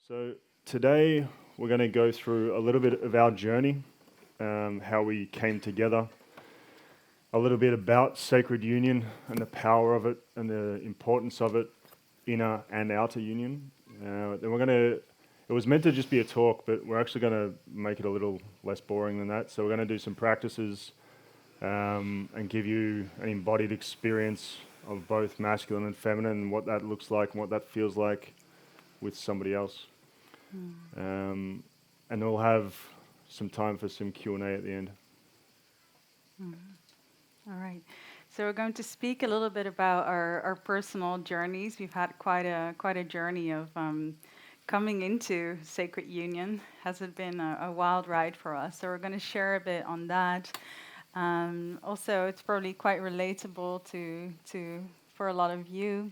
So today we're going to go through a little bit of our journey, how we came together, a little bit about sacred union and the power of it and the importance of it, inner and outer union. Then we're going to, it was meant to just be a talk, but we're actually going to make it a little less boring than that. So we're going to do some practices and give you an embodied experience of both masculine and feminine and what that looks like and what that feels like with somebody else. And we'll have some time for some Q&A at the end. All right. So we're going to speak a little bit about our personal journeys. We've had quite a journey of coming into sacred union. Has it been a wild ride for us? So we're going to share a bit on that. Also, it's probably quite relatable to for a lot of you.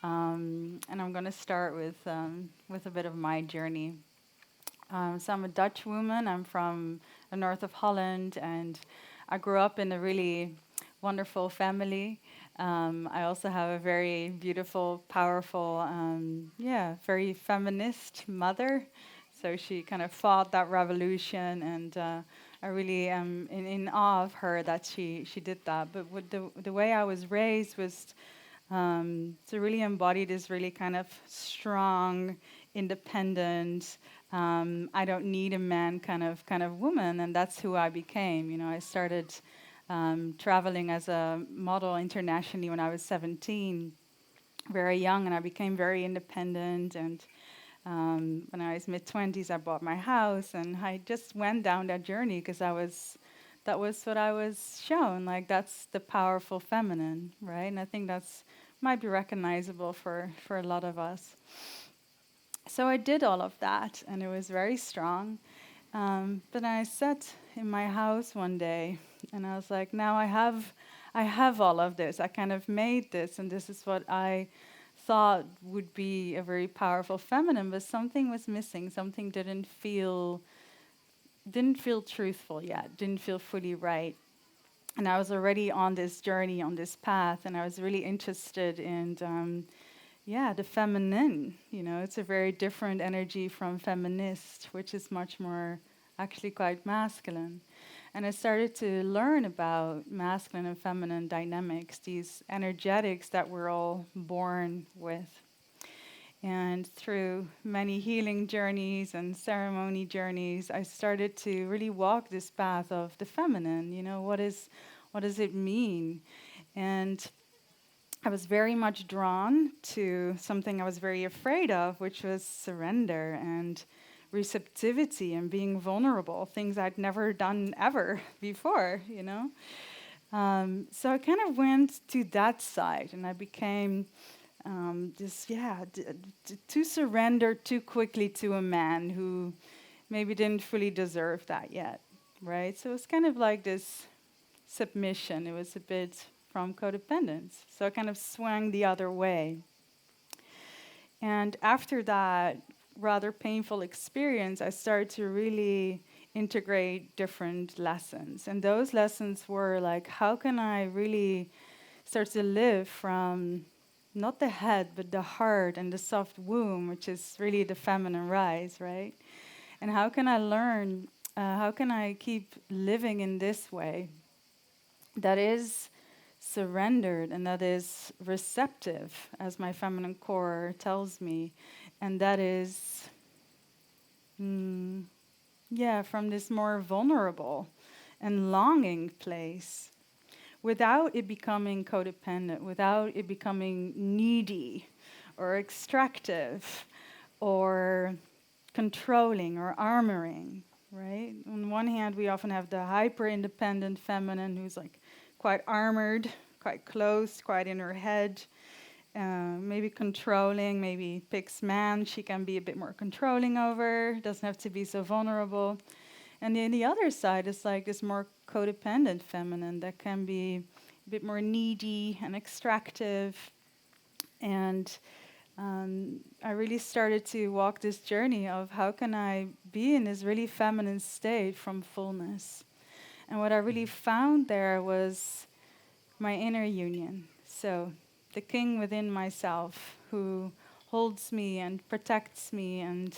And I'm going to start with a bit of my journey. So I'm a Dutch woman. I'm from the north of Holland, and I grew up in a really wonderful family. I also have a very beautiful, powerful, very feminist mother. So she kind of fought that revolution, and I really am in awe of her that she did that. But with the way I was raised was to really embody this really kind of strong, independent, I don't need a man kind of woman, and that's who I became. You know, I started traveling as a model internationally when I was 17, very young, and I became very independent. And when I was mid-20s, I bought my house, and I just went down that journey because that was what I was shown. Like that's the powerful feminine, right? And I think that's might be recognizable for a lot of us. So I did all of that, and it was very strong. But I sat in my house one day, and I was like, now I have all of this. I kind of made this, and this is what I thought would be a very powerful feminine. But something was missing. Something didn't feel truthful yet. Didn't feel fully right. And I was already on this journey, on this path, and I was really interested in the feminine. You know, it's a very different energy from feminist, which is much more actually quite masculine. And I started to learn about masculine and feminine dynamics, these energetics that we're all born with. And through many healing journeys and ceremony journeys, I started to really walk this path of the feminine. You know, what does it mean? And I was very much drawn to something I was very afraid of, which was surrender and receptivity and being vulnerable, things I'd never done ever before, you know? So I kind of went to that side, and I became to surrender too quickly to a man who maybe didn't fully deserve that yet, right? So it was kind of like this submission. It was a bit from codependence. So I kind of swung the other way. And after that rather painful experience, I started to really integrate different lessons. And those lessons were like, how can I really start to live from not the head, but the heart and the soft womb, which is really the feminine rise, right? And how can I learn, how can I keep living in this way that is surrendered and that is receptive, as my feminine core tells me, and that is, from this more vulnerable and longing place without it becoming codependent, without it becoming needy or extractive or controlling or armoring, right? On one hand, we often have the hyper independent feminine who's like quite armored, quite close, quite in her head, maybe controlling, maybe picks man she can be a bit more controlling over, doesn't have to be so vulnerable. And then the other side is like this more codependent feminine that can be a bit more needy and extractive. And I really started to walk this journey of how can I be in this really feminine state from fullness. And what I really found there was my inner union. So the king within myself who holds me and protects me and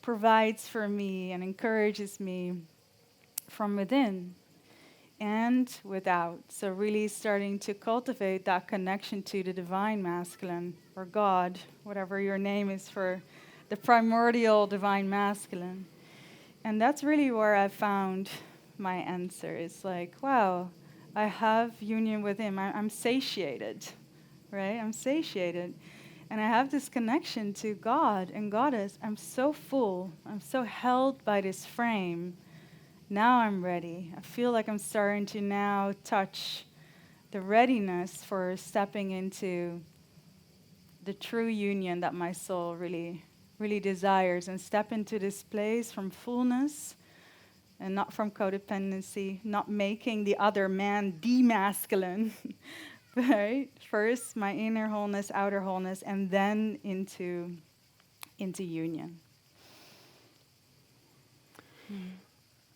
provides for me and encourages me from within and without. So really starting to cultivate that connection to the divine masculine or God, whatever your name is for the primordial divine masculine. And that's really where I found my answer. It's like, wow, I have union with him. I'm satiated, right? I'm satiated. And I have this connection to God and Goddess. I'm so full. I'm so held by this frame. Now I'm ready. I feel like I'm starting to now touch the readiness for stepping into the true union that my soul really, really desires and step into this place from fullness and not from codependency, not making the other man demasculine, right? First, my inner wholeness, outer wholeness, and then into union.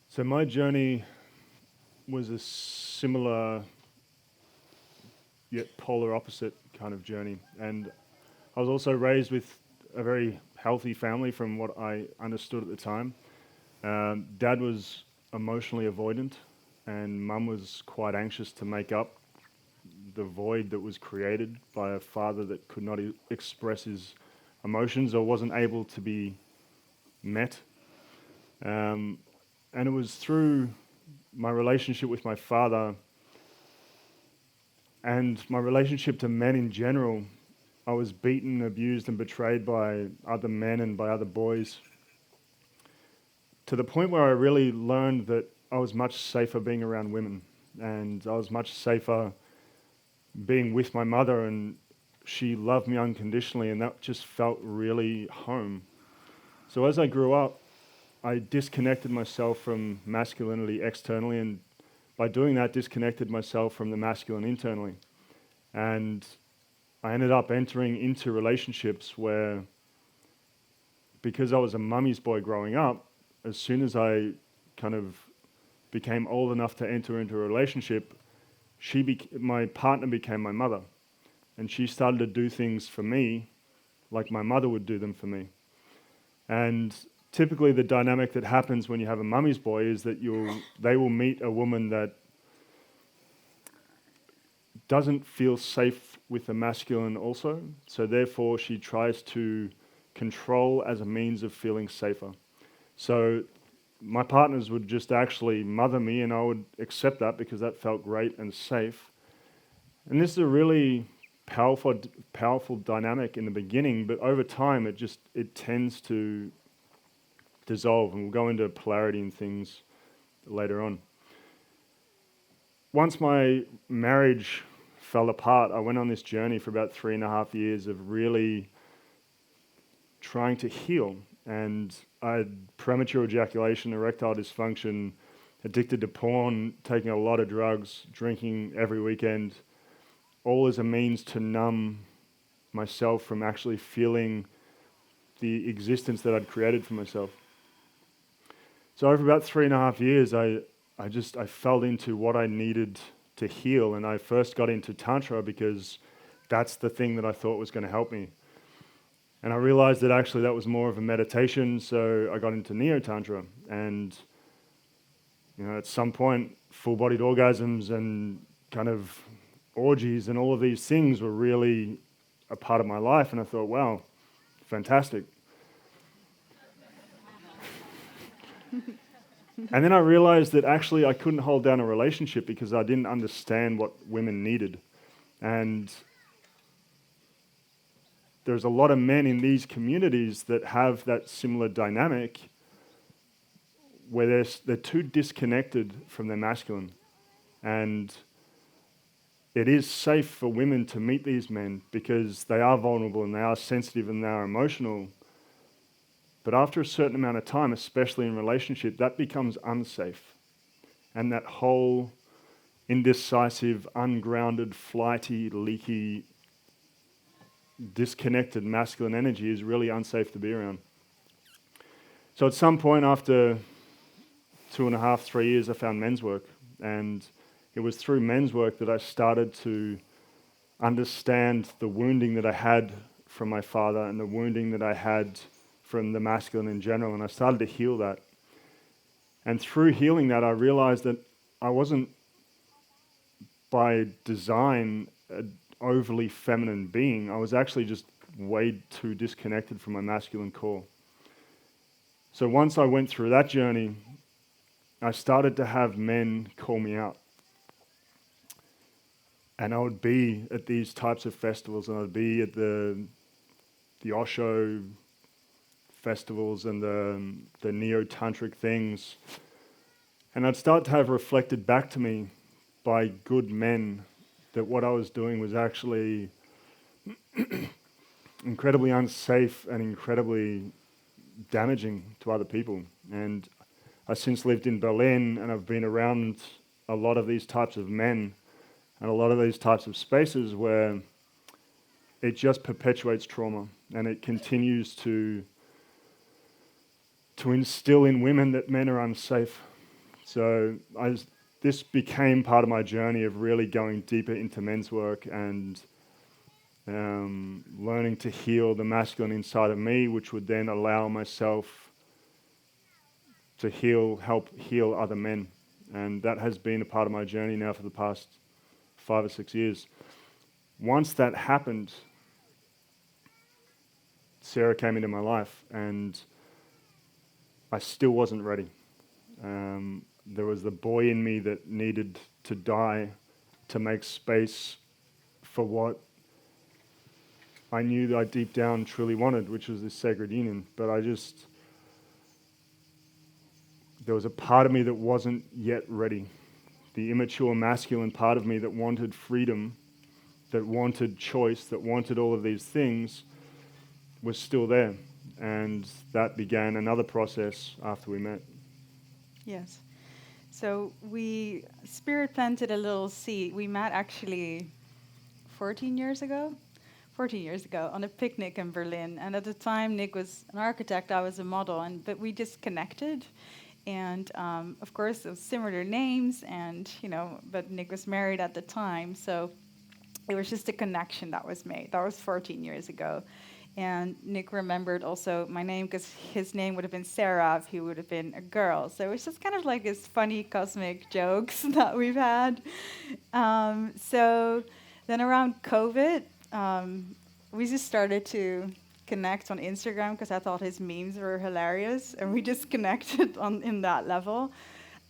So my journey was a similar yet polar opposite kind of journey. And I was also raised with a very healthy family from what I understood at the time. Dad was emotionally avoidant and mum was quite anxious to make up the void that was created by a father that could not express his emotions or wasn't able to be met. And it was through my relationship with my father and my relationship to men in general. I was beaten, abused, and betrayed by other men and by other boys, to the point where I really learned that I was much safer being around women, and I was much safer being with my mother, and she loved me unconditionally, and that just felt really home. So as I grew up, I disconnected myself from masculinity externally, and by doing that, disconnected myself from the masculine internally. And I ended up entering into relationships where, because I was a mummy's boy growing up, as soon as I kind of became old enough to enter into a relationship, my partner became my mother. And she started to do things for me like my mother would do them for me. And typically the dynamic that happens when you have a mummy's boy is that they will meet a woman that doesn't feel safe with the masculine also, so therefore she tries to control as a means of feeling safer. So my partners would just actually mother me and I would accept that because that felt great and safe. And this is a really powerful dynamic in the beginning, but over time it tends to dissolve, and we'll go into polarity and things later on. Once my marriage fell apart, I went on this journey for about 3.5 years of really trying to heal. And I had premature ejaculation, erectile dysfunction, addicted to porn, taking a lot of drugs, drinking every weekend, all as a means to numb myself from actually feeling the existence that I'd created for myself. So over about 3.5 years, I fell into what I needed to heal, and I first got into Tantra because that's the thing that I thought was going to help me. And I realized that actually that was more of a meditation, so I got into Neo-Tantra, and at some point, full-bodied orgasms and kind of orgies and all of these things were really a part of my life, and I thought, wow, fantastic. And then I realized that actually I couldn't hold down a relationship because I didn't understand what women needed. And there's a lot of men in these communities that have that similar dynamic where they're too disconnected from their masculine. And it is safe for women to meet these men because they are vulnerable and they are sensitive and they are emotional. But after a certain amount of time, especially in relationship, that becomes unsafe. And that whole indecisive, ungrounded, flighty, leaky, disconnected masculine energy is really unsafe to be around. So at some point after 2.5, 3 years, I found men's work. And it was through men's work that I started to understand the wounding that I had from my father and the wounding that I had from the masculine in general, and I started to heal that. And through healing that, I realized that I wasn't by design an overly feminine being. I was actually just way too disconnected from my masculine core. So once I went through that journey, I started to have men call me out. And I would be at these types of festivals, and I'd be at the Osho festivals and the neo-tantric things. And I'd start to have reflected back to me by good men that what I was doing was actually incredibly unsafe and incredibly damaging to other people. And I've since lived in Berlin, and I've been around a lot of these types of men and a lot of these types of spaces where it just perpetuates trauma, and it continues to instill in women that men are unsafe. So this became part of my journey of really going deeper into men's work and learning to heal the masculine inside of me, which would then allow myself to help heal other men. And that has been a part of my journey now for the past 5 or 6 years. Once that happened, Sarah came into my life, and I still wasn't ready. There was the boy in me that needed to die to make space for what I knew that I deep down truly wanted, which was this sacred union. But there was a part of me that wasn't yet ready. The immature masculine part of me that wanted freedom, that wanted choice, that wanted all of these things was still there. And that began another process after we met. Yes. So we spirit planted a little seed. We met actually 14 years ago on a picnic in Berlin. And at the time, Nic was an architect, I was a model, but we just connected. And of course, it was similar names, and but Nic was married at the time, so it was just a connection that was made. That was 14 years ago. And Nic remembered also my name because his name would have been Sarah if he would have been a girl. So it was just kind of like this funny cosmic jokes that we've had. So then around COVID, we just started to connect on Instagram because I thought his memes were hilarious, and we just connected in that level.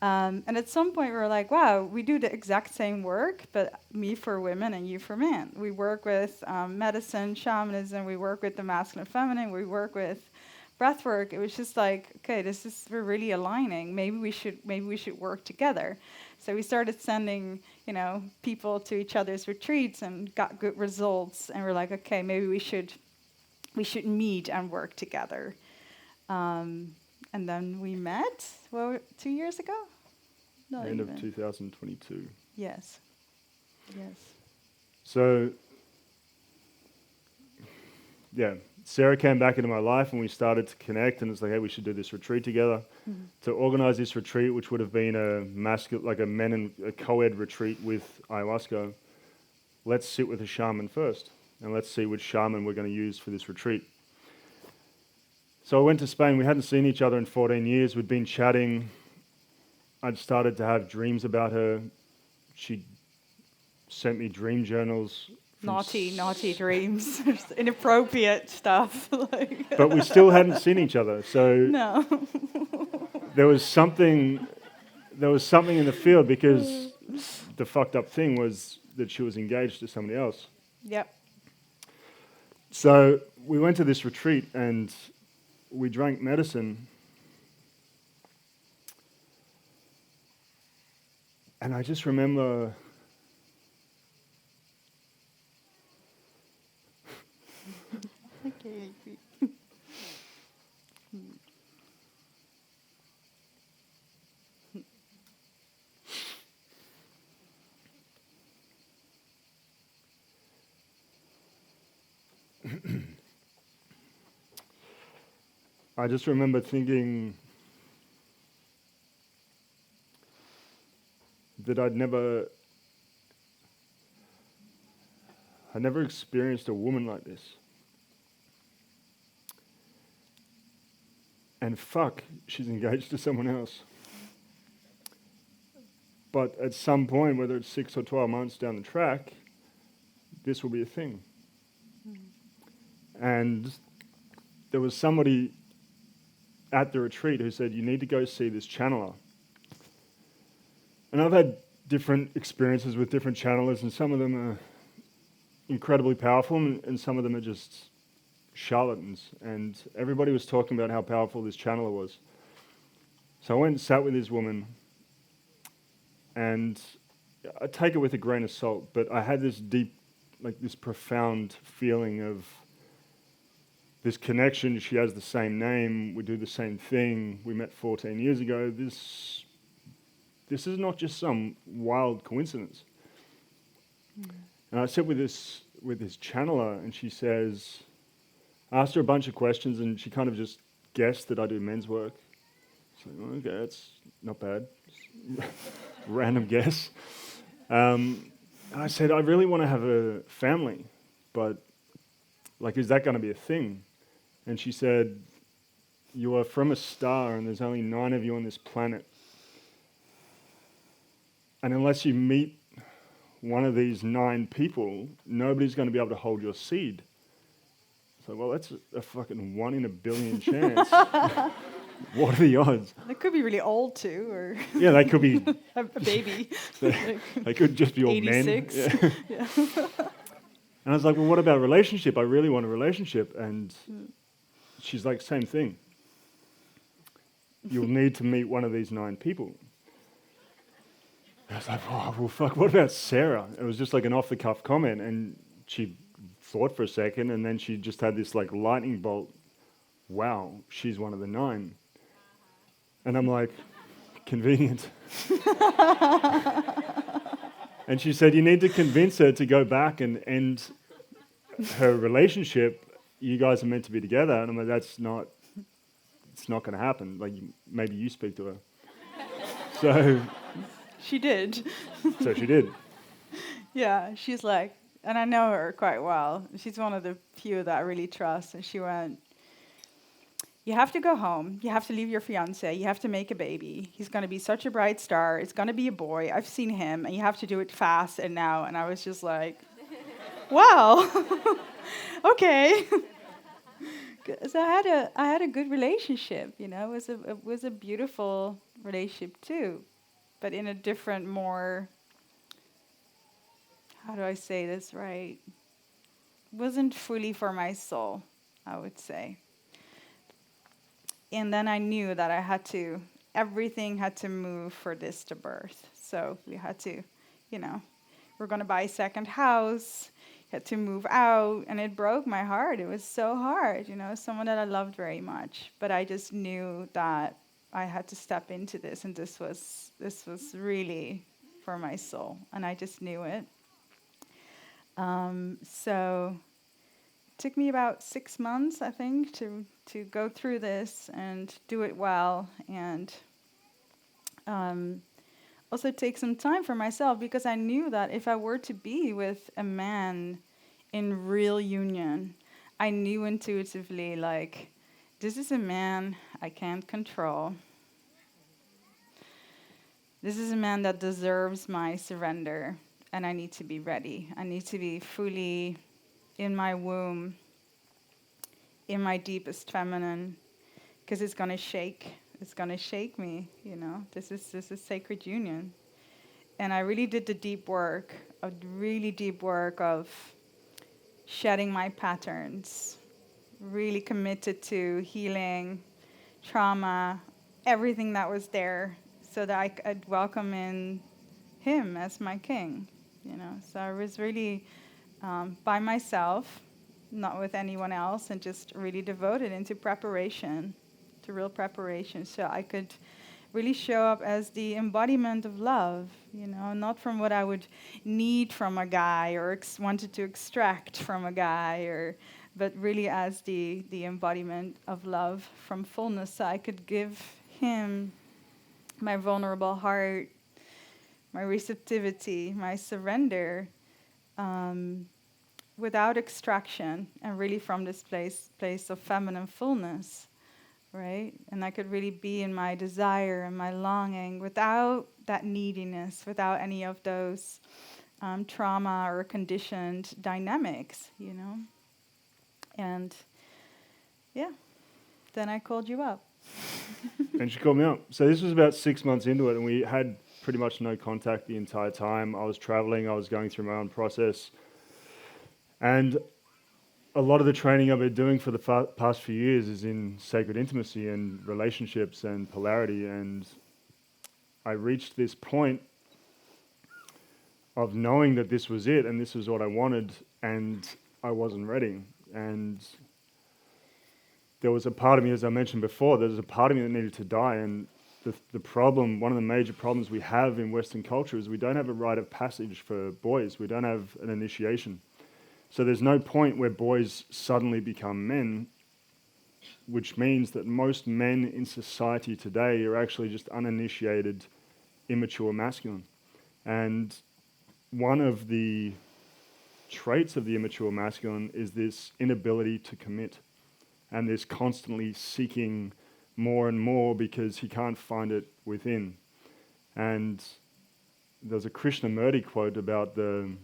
And at some point we were like, wow, we do the exact same work, but me for women and you for men. We work with medicine, shamanism, we work with the masculine and feminine, we work with breath work. It was just like, okay, we're really aligning. Maybe we should work together. So we started sending, people to each other's retreats and got good results, and we're like, okay, maybe we should meet and work together. And then we met, 2 years ago? Not End even. of 2022. Yes. So, yeah, Sarah came back into my life, and we started to connect, and it's like, hey, we should do this retreat together. Mm-hmm. To organize this retreat, which would have been a men and a co-ed retreat with ayahuasca, let's sit with a shaman first, and let's see which shaman we're going to use for this retreat. So I went to Spain. We hadn't seen each other in 14 years. We'd been chatting. I'd started to have dreams about her. She sent me dream journals. Naughty dreams. Inappropriate stuff. But we still hadn't seen each other. So no. there was something in the field, because the fucked up thing was that she was engaged to somebody else. Yep. So we went to this retreat, and we drank medicine, and I just remember okay. I just remember thinking that I never experienced a woman like this. and fuck, she's engaged to someone else. But at some point, whether it's 6 or 12 months down the track, this will be a thing. And there was somebody at the retreat who said, you need to go see this channeler. And I've had different experiences with different channelers, and some of them are incredibly powerful, and some of them are just charlatans. And everybody was talking about how powerful this channeler was. So I went and sat with this woman, and I take it with a grain of salt, but I had this deep, like this profound feeling of this connection. She has the same name, we do the same thing, we met 14 years ago. This is not just some wild coincidence. And I sit with this channeler, and she says, I asked her a bunch of questions, and she kind of just guessed that I do men's work. So, okay, that's not bad. Random guess. And I said, I really want to have a family, but like, is that going to be a thing? And she said, you are from a star, and there's only 9 of you on this planet. And unless you meet one of these 9 people, nobody's going to be able to hold your seed. So, well, that's a fucking 1 in a billion chance. What are the odds? They could be really old too, or yeah, they could be a baby. they could just be all 86. men. Yeah. And I was like, well, what about a relationship? I really want a relationship. And she's like, same thing. You'll need to meet one of these 9 people. I was like, oh, well, fuck, what about Sarah? It was just like an off-the-cuff comment, and she thought for a second, and then she just had this like lightning bolt. Wow, she's one of the 9. And I'm like, convenient. And she said, you need to convince her to go back and end her relationship. You guys are meant to be together. And I'm like, it's not going to happen. Like, maybe you speak to her. So She did. So she did. Yeah, she's like, and I know her quite well. She's one of the few that I really trust. And she went, you have to go home. You have to leave your fiancé. You have to make a baby. He's going to be such a bright star. It's going to be a boy. I've seen him. And you have to do it fast and now. And I was just like, wow. Okay. So I had a good relationship, you know. It was a beautiful relationship too. But in a different, more, how do I say this right? Wasn't fully for my soul, I would say. And then I knew that everything had to move for this to birth. So we had to, we're going to buy a second house, had to move out, and it broke my heart. It was so hard, someone that I loved very much. But I just knew that I had to step into this, and this was really for my soul, and I just knew it. So it took me about 6 months, I think, to go through this and do it well, and also take some time for myself, because I knew that if I were to be with a man in real union, I knew intuitively, like, this is a man I can't control. This is a man that deserves my surrender, and I need to be ready. I need to be fully in my womb, in my deepest feminine, because it's going to shake. It's going to shake me, This is sacred union. And I really did the deep work of shedding my patterns, really committed to healing, trauma, everything that was there, so that I could welcome in him as my king, So I was really by myself, not with anyone else, and just really devoted into preparation, to real preparation, so I could really show up as the embodiment of love, not from what I would need from a guy or wanted to extract from a guy, but really as the embodiment of love from fullness, so I could give him my vulnerable heart, my receptivity, my surrender, without extraction, and really from this place of feminine fullness. right? And I could really be in my desire and my longing without that neediness, without any of those trauma or conditioned dynamics, you know? And yeah, then I called you up. And she called me up. So this was about 6 months into it, and we had pretty much no contact the entire time. I was traveling, I was going through my own process. And a lot of the training I've been doing for the past few years is in sacred intimacy and relationships and polarity. And I reached this point of knowing that this was it and this was what I wanted, and I wasn't ready. And there was a part of me, as I mentioned before, there was a part of me that needed to die. And the problem, one of the major problems we have in Western culture is we don't have a rite of passage for boys. We don't have an initiation. So there's no point where boys suddenly become men, which means that most men in society today are actually just uninitiated, immature masculine. And one of the traits of the immature masculine is this inability to commit, and this constantly seeking more and more because he can't find it within. And there's a Krishnamurti quote about the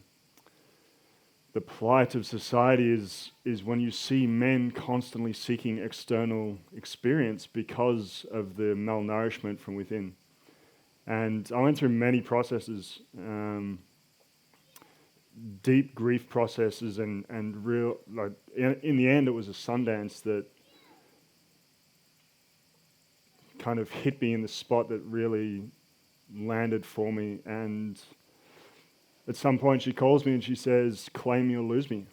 plight of society is when you see men constantly seeking external experience because of the malnourishment from within. And I went through many processes, deep grief processes, and real, like, in the end it was a Sundance that kind of hit me in the spot that really landed for me. And at some point she calls me and she says, "Claim you'll lose me."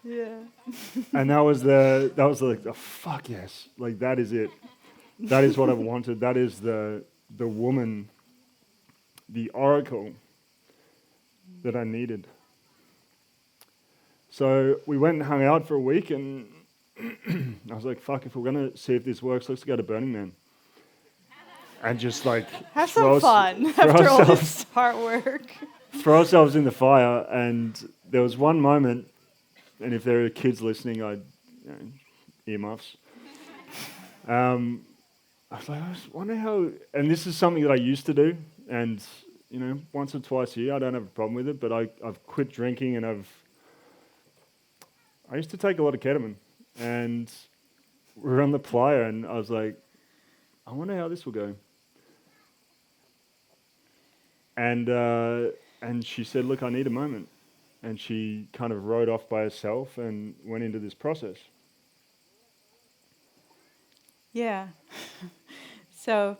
Yeah. And that was like, oh, fuck yes, like that is it. That is what I wanted. That is the woman, the oracle that I needed. So we went and hung out for a week, and I was like, fuck, if we're going to see if this works, let's go to Burning Man. And just like Have some fun after all this hard work. Throw ourselves in the fire. And there was one moment, and if there are kids listening, earmuffs. I was like, I just wonder how, and this is something that I used to do, and once or twice a year, I don't have a problem with it, but I've quit drinking, and I used to take a lot of ketamine, and we were on the playa, and I was like, I wonder how this will go. And she said, look, I need a moment. And she kind of rode off by herself and went into this process. Yeah. So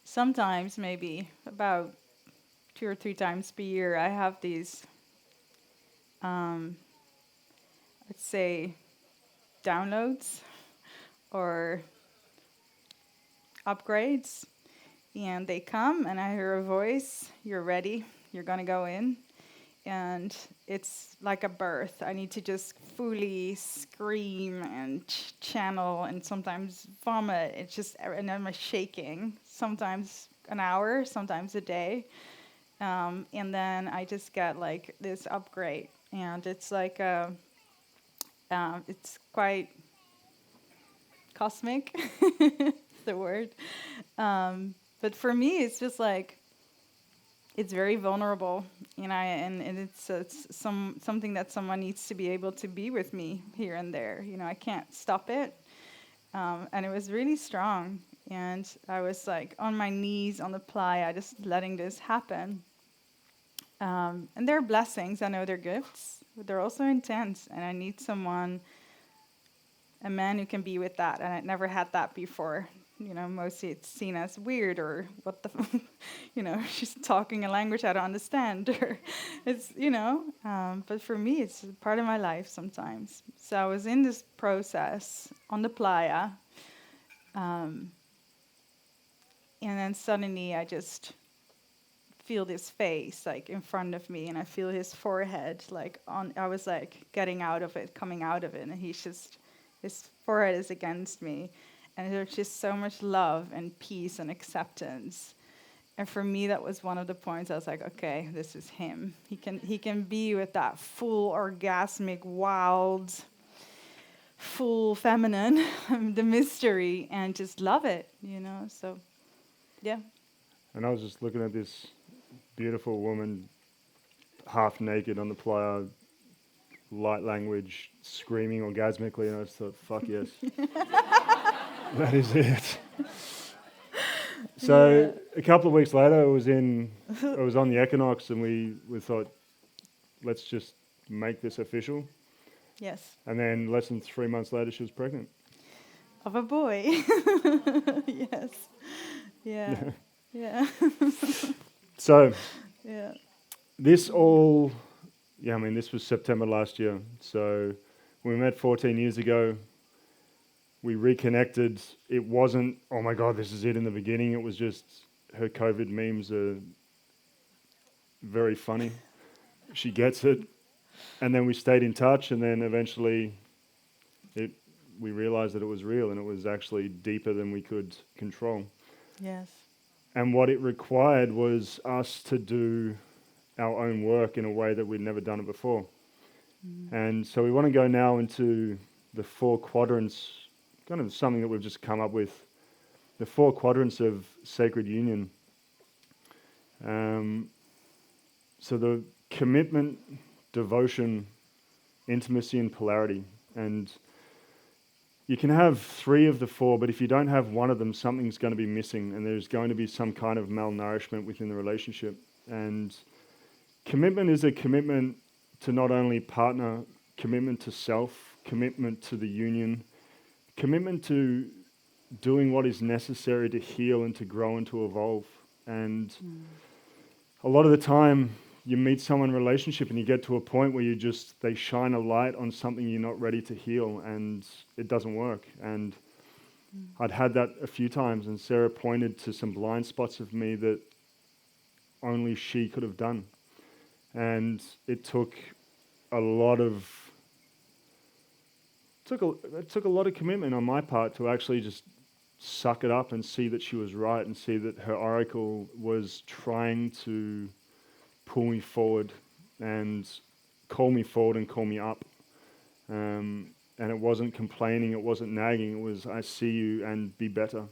sometimes, maybe about 2 or 3 times per year, I have these, let's say, downloads or upgrades. And they come and I hear a voice, you're ready, you're going to go in. And it's like a birth. I need to just fully scream and channel and sometimes vomit. It's just, and I'm shaking, sometimes an hour, sometimes a day. And then I just get like this upgrade. And it's like, it's quite cosmic, the word. But for me, it's just like, it's very vulnerable, and it's something that someone needs to be able to be with me here and there. I can't stop it. And it was really strong. And I was like on my knees on the playa, just letting this happen. And they're blessings, I know they're gifts, but they're also intense. And I need someone, a man who can be with that. And I'd never had that before. Mostly it's seen as weird or what the, she's talking a language I don't understand. Or it's, but for me, it's part of my life sometimes. So I was in this process on the playa. And then suddenly I just feel this face like in front of me, and I feel his forehead I was like getting out of it, coming out of it. And his forehead is against me. And there's just so much love and peace and acceptance. And for me, that was one of the points. I was like, okay, this is him. He can be with that full orgasmic, wild, full feminine, the mystery, and just love it, So, yeah. And I was just looking at this beautiful woman, half naked on the playa, light language, screaming orgasmically, and I just thought, fuck yes. That is it. So a couple of weeks later, I was on the equinox, and we thought, let's just make this official. Yes. And then less than 3 months later, she was pregnant. Of a boy. Yes. Yeah. Yeah. So Yeah. this was September last year. So we met 14 years ago. We reconnected. It wasn't, oh my God, this is it in the beginning. It was just her COVID memes are very funny. She gets it. And then we stayed in touch, and then eventually we realized that it was real, and it was actually deeper than we could control. Yes. And what it required was us to do our own work in a way that we'd never done it before. And so we want to go now into the 4 quadrants, kind of something that we've just come up with, the 4 quadrants of sacred union. So the commitment, devotion, intimacy, and polarity. And you can have 3 of the 4, but if you don't have one of them, something's going to be missing, and there's going to be some kind of malnourishment within the relationship. And commitment is a commitment to not only partner, commitment to self, commitment to the union, commitment to doing what is necessary to heal and to grow and to evolve. And a lot of the time, you meet someone in a relationship and you get to a point where they shine a light on something you're not ready to heal, and it doesn't work. And I'd had that a few times, and Sarah pointed to some blind spots of me that only she could have done. And it took a lot of commitment on my part to actually just suck it up and see that she was right, and see that her oracle was trying to pull me forward and call me forward and call me up. And it wasn't complaining, it wasn't nagging, it was, I see you and be better.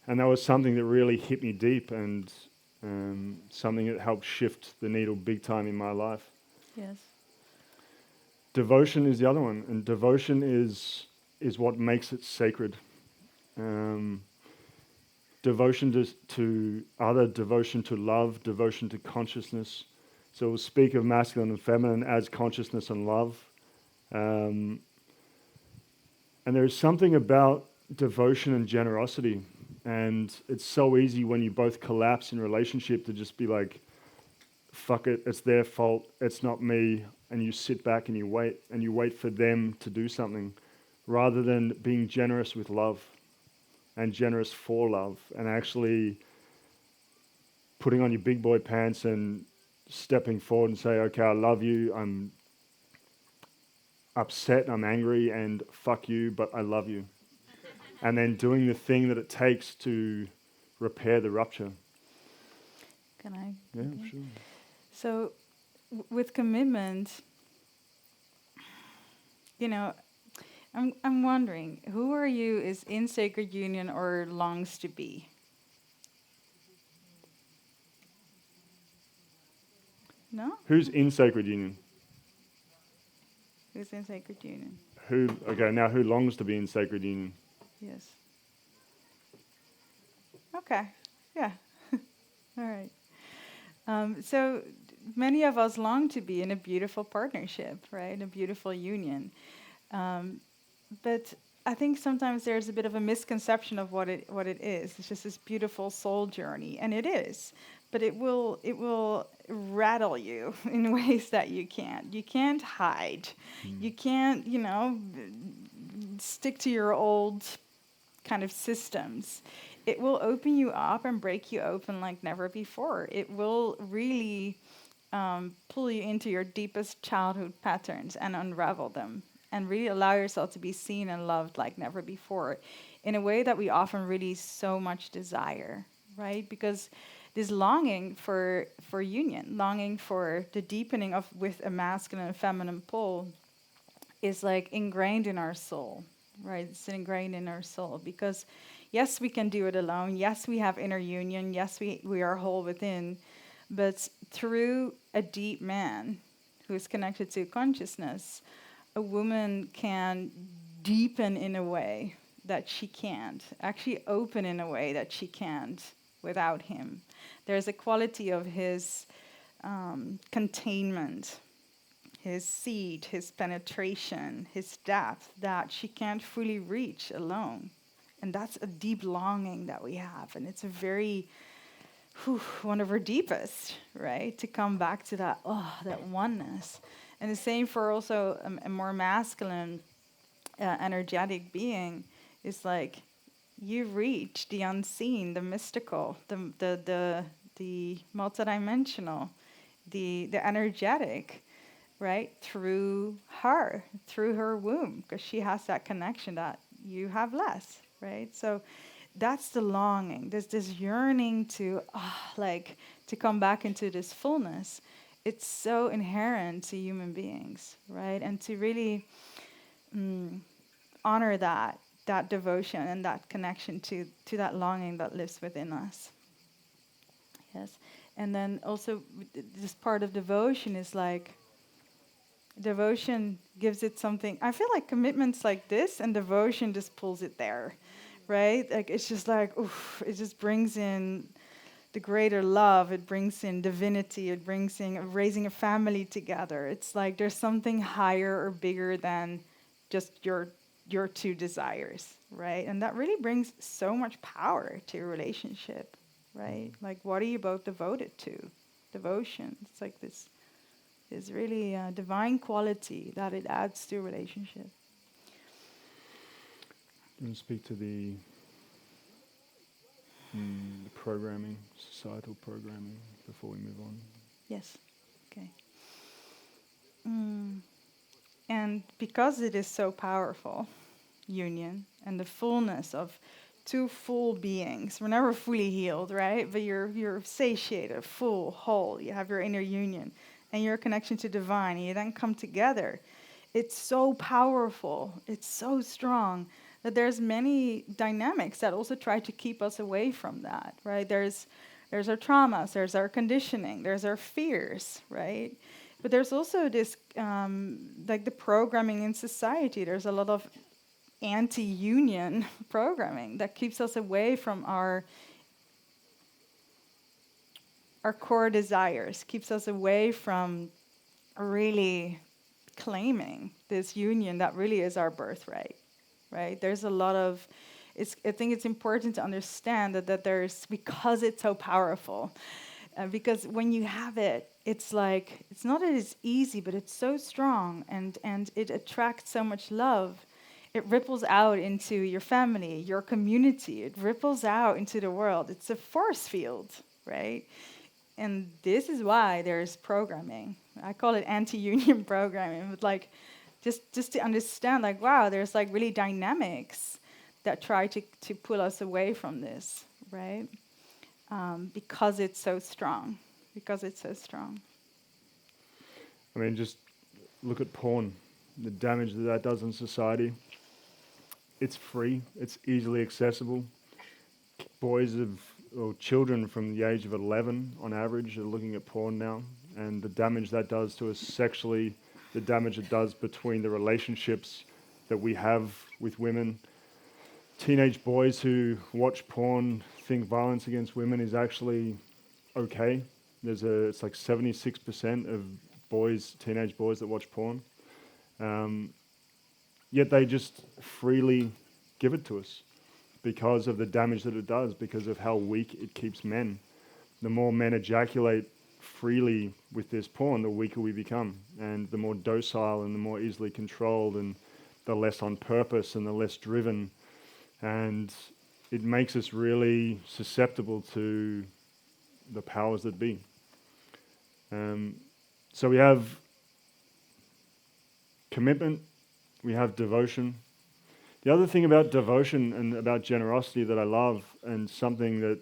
And that was something that really hit me deep, and something that helped shift the needle big time in my life. Yes. Devotion is the other one, and devotion is what makes it sacred. Devotion to other, devotion to love, devotion to consciousness. So we'll speak of masculine and feminine as consciousness and love. And there's something about devotion and generosity. And it's so easy when you both collapse in relationship to just be like, fuck it, it's their fault, it's not me. And you sit back and you wait for them to do something, rather than being generous with love and generous for love, and actually putting on your big boy pants and stepping forward and say, okay, I love you, I'm upset, I'm angry, and fuck you, but I love you. And then doing the thing that it takes to repair the rupture. Can I? Yeah, okay. sure. So, with commitment, I'm wondering, who are you is in sacred union or longs to be? No? Who's in sacred union? Who's in sacred union? Who longs to be in sacred union? Yes. Okay. Yeah. All right. So many of us long to be in a beautiful partnership, right? A beautiful union. But I think sometimes there's a bit of a misconception of what it is. It's just this beautiful soul journey, and it is. But it will rattle you in ways that you can't. You can't hide. You can't, stick to your old kind of systems. It will open you up and break you open like never before. It will really pull you into your deepest childhood patterns and unravel them, and really allow yourself to be seen and loved like never before, in a way that we often really so much desire, right? Because this longing for union, longing for the deepening of with a masculine and feminine pole is like ingrained in our soul, right? It's ingrained in our soul because yes, we can do it alone. Yes, we have inner union. Yes, we are whole within. But through a deep man who is connected to consciousness, a woman can deepen in a way that she can't, actually open in a way that she can't without him. There's a quality of his containment, his seed, his penetration, his depth that she can't fully reach alone. And that's a deep longing that we have. And it's a very, one of our deepest, right? To come back to that, that oneness. And the same for also a more masculine, energetic being is like you reach the unseen, the mystical, the multidimensional, the energetic, right? Through her womb, because she has that connection that you have less, right? So that's the longing. There's this yearning to, to come back into this fullness. It's so inherent to human beings, right? And to really honor that devotion and that connection to that longing that lives within us. Yes. And then also this part of devotion is like, devotion gives it something. I feel like commitments like this and devotion just pulls it there, right? Like it's just like, oof, it just brings in the greater love. It brings in divinity. It brings in raising a family together. It's like there's something higher or bigger than just your two desires, right? And that really brings so much power to a relationship, right? Like what are you both devoted to? Devotion. It's like this is really a divine quality that it adds to a relationship. Can you speak to the programming, societal programming, before we move on? Yes. Okay. And because it is so powerful, union, and the fullness of two full beings. We're never fully healed, right? But you're satiated, full, whole. You have your inner union and your connection to divine, and you then come together. It's so powerful. It's so strong that there's many dynamics that also try to keep us away from that, right? There's our traumas, there's our conditioning, there's our fears, right? But there's also this, like the programming in society. There's a lot of anti-union programming that keeps us away from our core desires, keeps us away from really claiming this union that really is our birthright, right? There's a lot of, I think it's important to understand that there's, because it's so powerful, because when you have it, it's like, it's not that it's easy, but it's so strong and it attracts so much love. It ripples out into your family, your community. It ripples out into the world. It's a force field, right? And this is why there's programming. I call it anti-union programming. But like, just to understand, like, wow, there's like really dynamics that try to pull us away from this, right? Because it's so strong. Because it's so strong. I mean, just look at porn, the damage that does in society. It's free, it's easily accessible. Children from the age of 11 on average are looking at porn now, and the damage that does to us sexually, the damage it does between the relationships that we have with women. Teenage boys who watch porn think violence against women is actually okay. It's like 76% of teenage boys that watch porn. Yet they just freely give it to us because of the damage that it does, because of how weak it keeps men. The more men ejaculate freely with this porn, the weaker we become, and the more docile and the more easily controlled and the less on purpose and the less driven. And it makes us really susceptible to the powers that be. So we have commitment, we have devotion. The other thing about devotion and about generosity that I love, and something that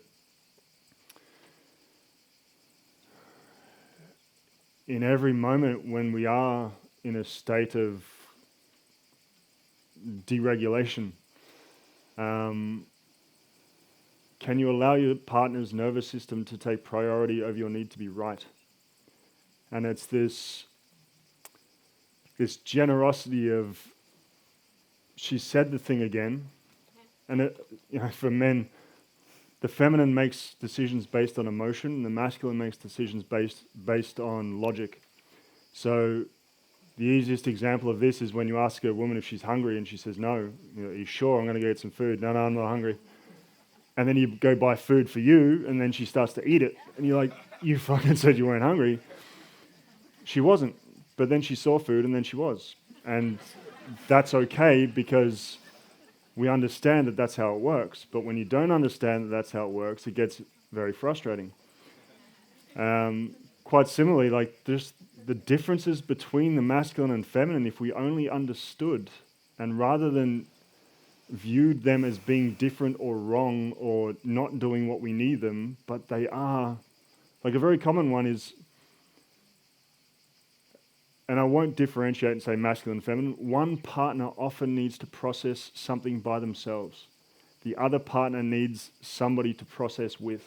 in every moment when we are in a state of deregulation, can you allow your partner's nervous system to take priority over your need to be right? And it's this generosity of, she said the thing again, and it, for men, the feminine makes decisions based on emotion, and the masculine makes decisions based on logic. So the easiest example of this is when you ask a woman if she's hungry and she says no. Are you sure? I'm going to get some food. No, I'm not hungry. And then you go buy food for you, and then she starts to eat it, and you're like, you fucking said you weren't hungry. She wasn't, but then she saw food, and then she was. And that's okay, because we understand that that's how it works. But when you don't understand that that's how it works, it gets very frustrating. Quite similarly, like there's the differences between the masculine and feminine, if we only understood, and rather than viewed them as being different or wrong or not doing what we need them, but they are. Like a very common one is, and I won't differentiate and say masculine and feminine, one partner often needs to process something by themselves. The other partner needs somebody to process with.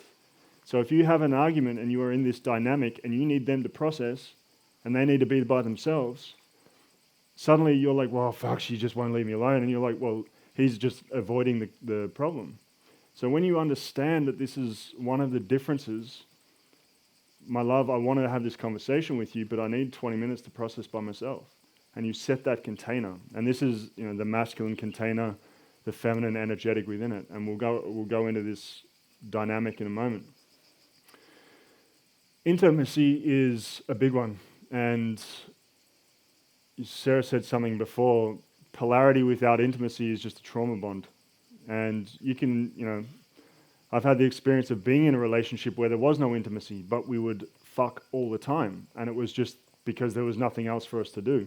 So if you have an argument and you are in this dynamic and you need them to process and they need to be by themselves, suddenly you're like, well, fuck, she just won't leave me alone. And you're like, well, he's just avoiding the problem. So when you understand that this is one of the differences, my love, I want to have this conversation with you, but I need 20 minutes to process by myself. And you set that container. And this is, the masculine container, the feminine energetic within it. And we'll go into this dynamic in a moment. Intimacy is a big one. And Sarah said something before, polarity without intimacy is just a trauma bond. And you can, I've had the experience of being in a relationship where there was no intimacy, but we would fuck all the time. And it was just because there was nothing else for us to do.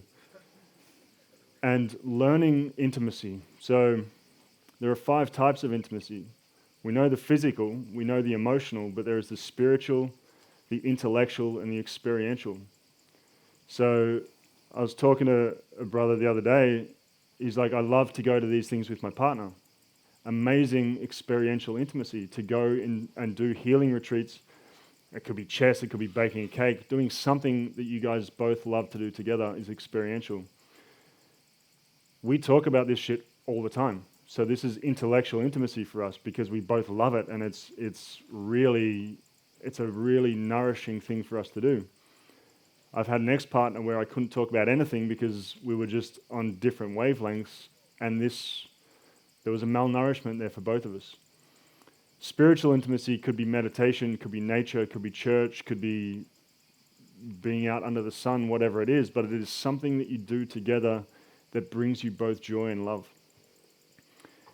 And learning intimacy. So there are 5 types of intimacy. We know the physical, we know the emotional, but there is the spiritual, the intellectual, and the experiential. So I was talking to a brother the other day. He's like, I love to go to these things with my partner. Amazing experiential intimacy, to go in and do healing retreats. It could be chess, it could be baking a cake. Doing something that you guys both love to do together is experiential. We talk about this shit all the time. So this is intellectual intimacy for us because we both love it, and it's a really nourishing thing for us to do. I've had an ex-partner where I couldn't talk about anything because we were just on different wavelengths, and there was a malnourishment there for both of us. Spiritual intimacy could be meditation, could be nature, could be church, could be being out under the sun, whatever it is, but it is something that you do together that brings you both joy and love.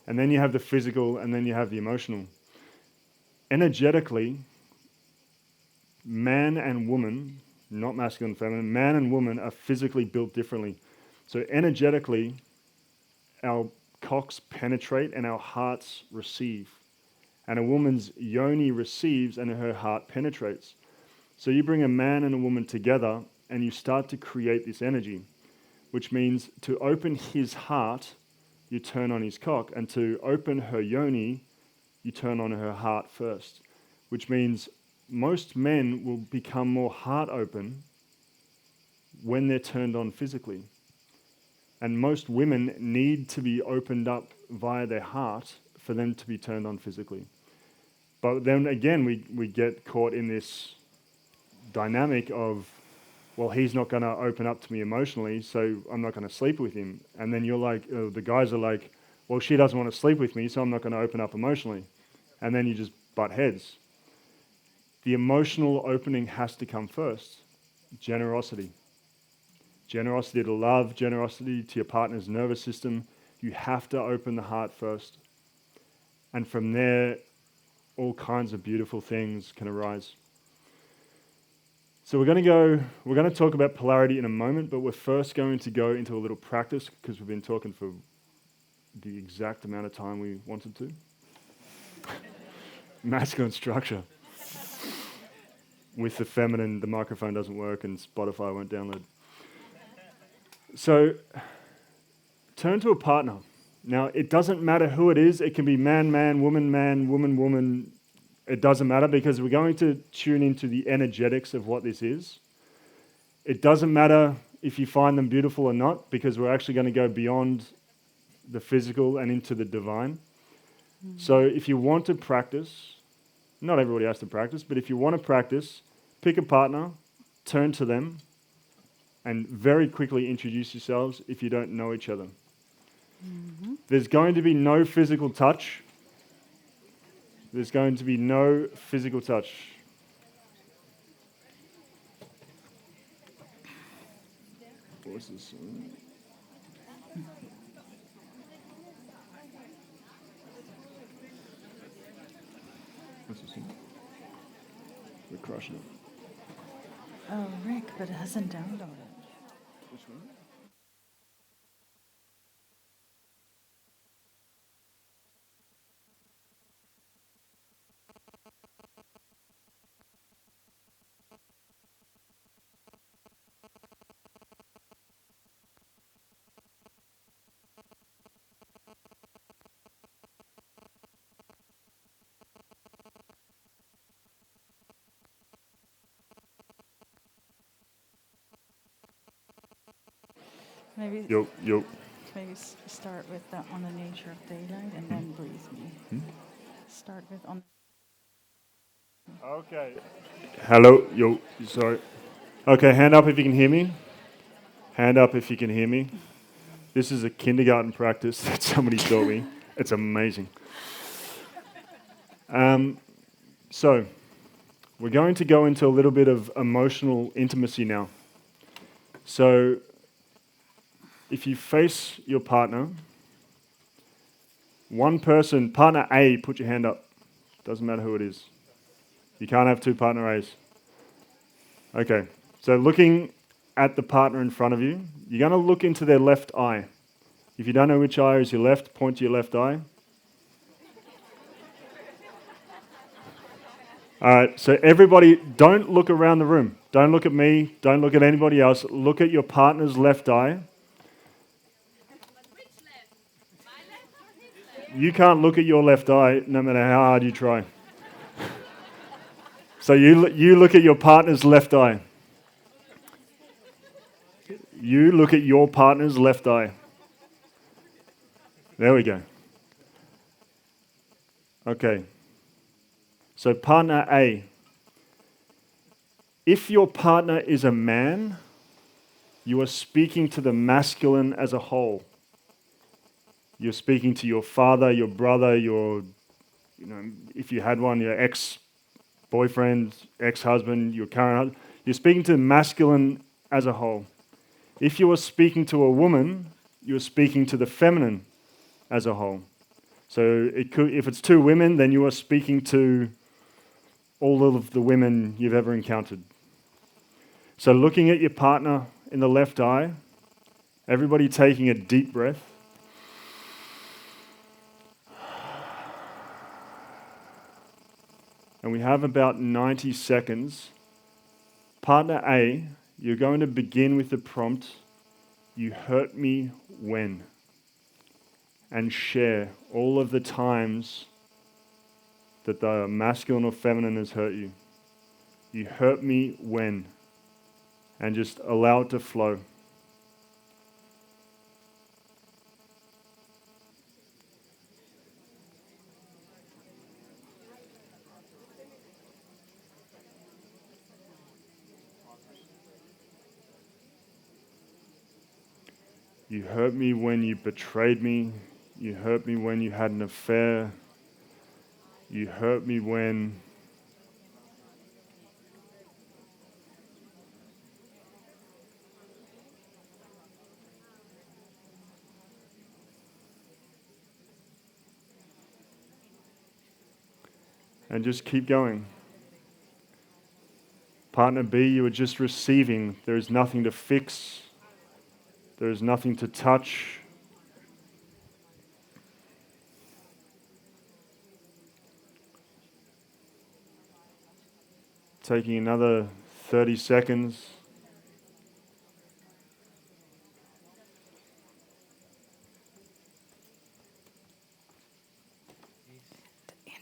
And then you have the physical, and then you have the emotional. Energetically, man and woman, not masculine and feminine, man and woman are physically built differently. So energetically, our cocks penetrate and our hearts receive. And a woman's yoni receives and her heart penetrates. So you bring a man and a woman together and you start to create this energy, which means to open his heart, you turn on his cock, and to open her yoni, you turn on her heart first, which means most men will become more heart open when they're turned on physically. And most women need to be opened up via their heart for them to be turned on physically. But then again, we get caught in this dynamic of, well, he's not going to open up to me emotionally, so I'm not going to sleep with him. And then you're like, the guys are like, well, she doesn't want to sleep with me, so I'm not going to open up emotionally. And then you just butt heads. The emotional opening has to come first. Generosity. Generosity to love, generosity to your partner's nervous system. You have to open the heart first. And from there, all kinds of beautiful things can arise. So we're going to talk about polarity in a moment, but we're first going to go into a little practice because we've been talking for the exact amount of time we wanted to. Masculine structure. with the feminine, the microphone doesn't work and Spotify won't download. So turn to a partner. Now, it doesn't matter who it is. It can be man, woman, woman. It doesn't matter because we're going to tune into the energetics of what this is. It doesn't matter if you find them beautiful or not because we're actually going to go beyond the physical and into the divine. So if you want to practice, not everybody has to practice, but if you want to practice, pick a partner, turn to them, and very quickly introduce yourselves if you don't know each other. There's going to be no physical touch. There's going to be no physical touch. What's this? What's this? We're crushing it. Oh, Rick, but it hasn't downloaded. Which one? Maybe Yo. start with on the nature of daylight and then breathe me. Start with on. Okay. Hello. Yo. Sorry. Okay, hand up if you can hear me. Hand up if you can hear me. This is a kindergarten practice that somebody taught me. It's amazing. So, we're going to go into a little bit of emotional intimacy now. So, if you face your partner, one person, partner A, put your hand up. Doesn't matter who it is. You can't have two partner A's. Okay, so looking at the partner in front of you, you're going to look into their left eye. If you don't know which eye is your left, point to your left eye. All right, so everybody, don't look around the room. Don't look at me. Don't look at anybody else. Look at your partner's left eye. You can't look at your left eye no matter how hard you try. So you look at your partner's left eye. You look at your partner's left eye. There we go. Okay. So partner A. If your partner is a man, you are speaking to the masculine as a whole. You're speaking to your father, your brother, if you had one, your ex-boyfriend, ex-husband, your current husband. You're speaking to the masculine as a whole. If you are speaking to a woman, you're speaking to the feminine as a whole. So if it's two women, then you are speaking to all of the women you've ever encountered. So looking at your partner in the left eye, everybody taking a deep breath. And we have about 90 seconds. Partner A, you're going to begin with the prompt, "You hurt me when?" and share all of the times that the masculine or feminine has hurt you. You hurt me when? And just allow it to flow. You hurt me when you betrayed me. You hurt me when you had an affair. You hurt me when... And just keep going. Partner B, you are just receiving. There is nothing to fix. There is nothing to touch. Taking another 30 seconds.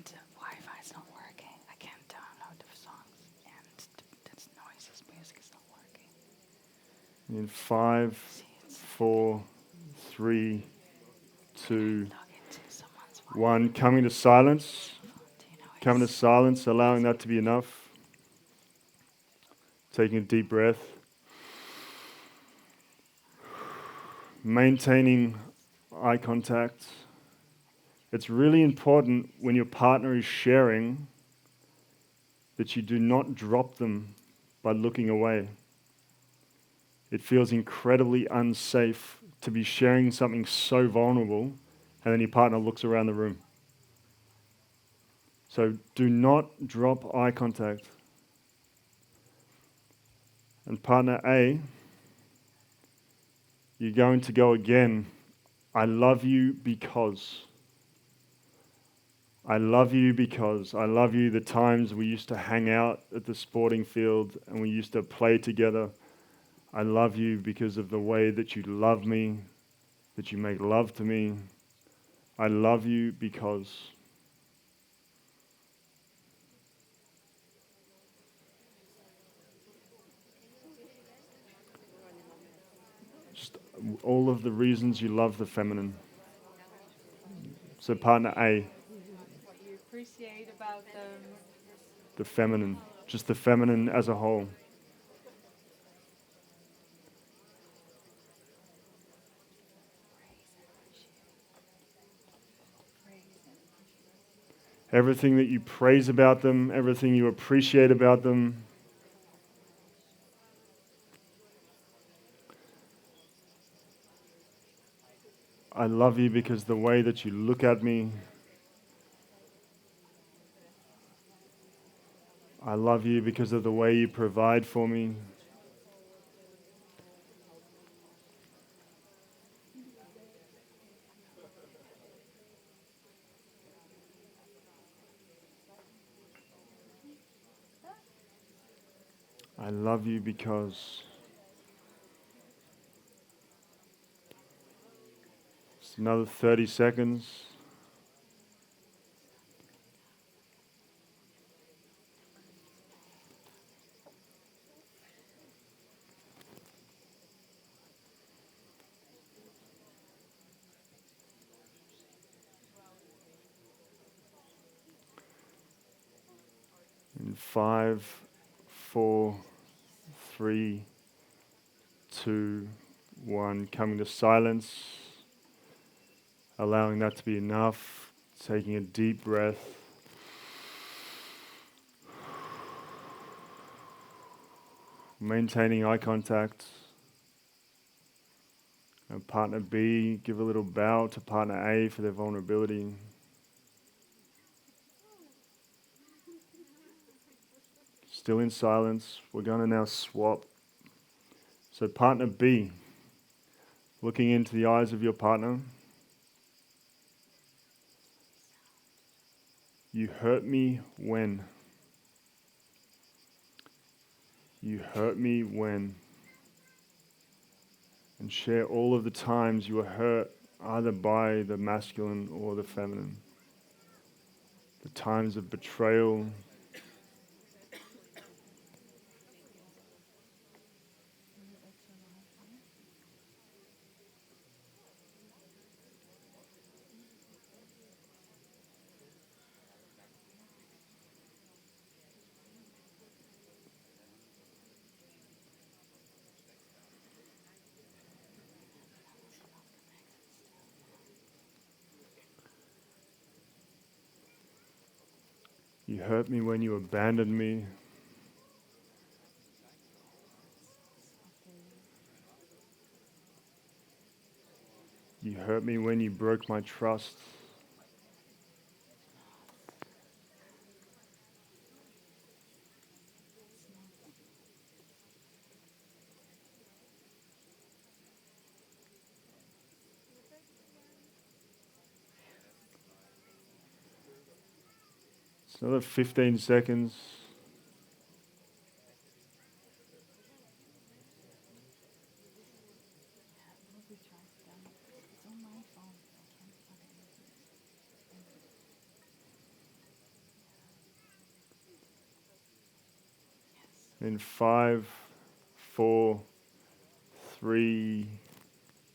The Wi-Fi is not working. I can't download the songs, and this noises music is not working. In 5, 4, 3, 2, 1. Coming to silence. Coming to silence, allowing that to be enough. Taking a deep breath. Maintaining eye contact. It's really important when your partner is sharing that you do not drop them by looking away. It feels incredibly unsafe to be sharing something so vulnerable and then your partner looks around the room. So do not drop eye contact. And partner A, you're going to go again. I love you because. I love you because. I love you the times we used to hang out at the sporting field and we used to play together. I love you because of the way that you love me, that you make love to me. I love you because. Just all of the reasons you love the feminine. So partner A. What you appreciate about them. The feminine. Just the feminine as a whole. Everything that you praise about them, everything you appreciate about them. I love you because the way that you look at me. I love you because of the way you provide for me. I love you because. Just another 30 seconds. In 5, 4, 3, 2, 1. Coming to silence. Allowing that to be enough. Taking a deep breath. Maintaining eye contact. And partner B, give a little bow to partner A for their vulnerability. Still in silence. We're going to now swap. So partner B, looking into the eyes of your partner. You hurt me when. You hurt me when. And share all of the times you were hurt either by the masculine or the feminine. The times of betrayal. You hurt me when you abandoned me. You hurt me when you broke my trust. It's another 15 seconds. In 5, 4, 3,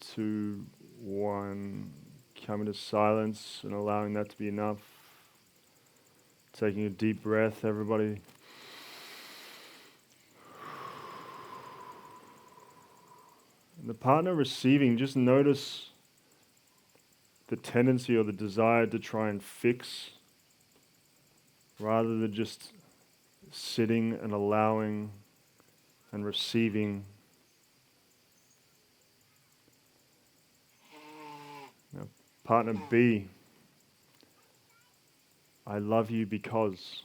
2, 1. Coming to silence and allowing that to be enough. Taking a deep breath, everybody. And the partner receiving, just notice the tendency or the desire to try and fix rather than just sitting and allowing and receiving. Now, partner B, I love you because.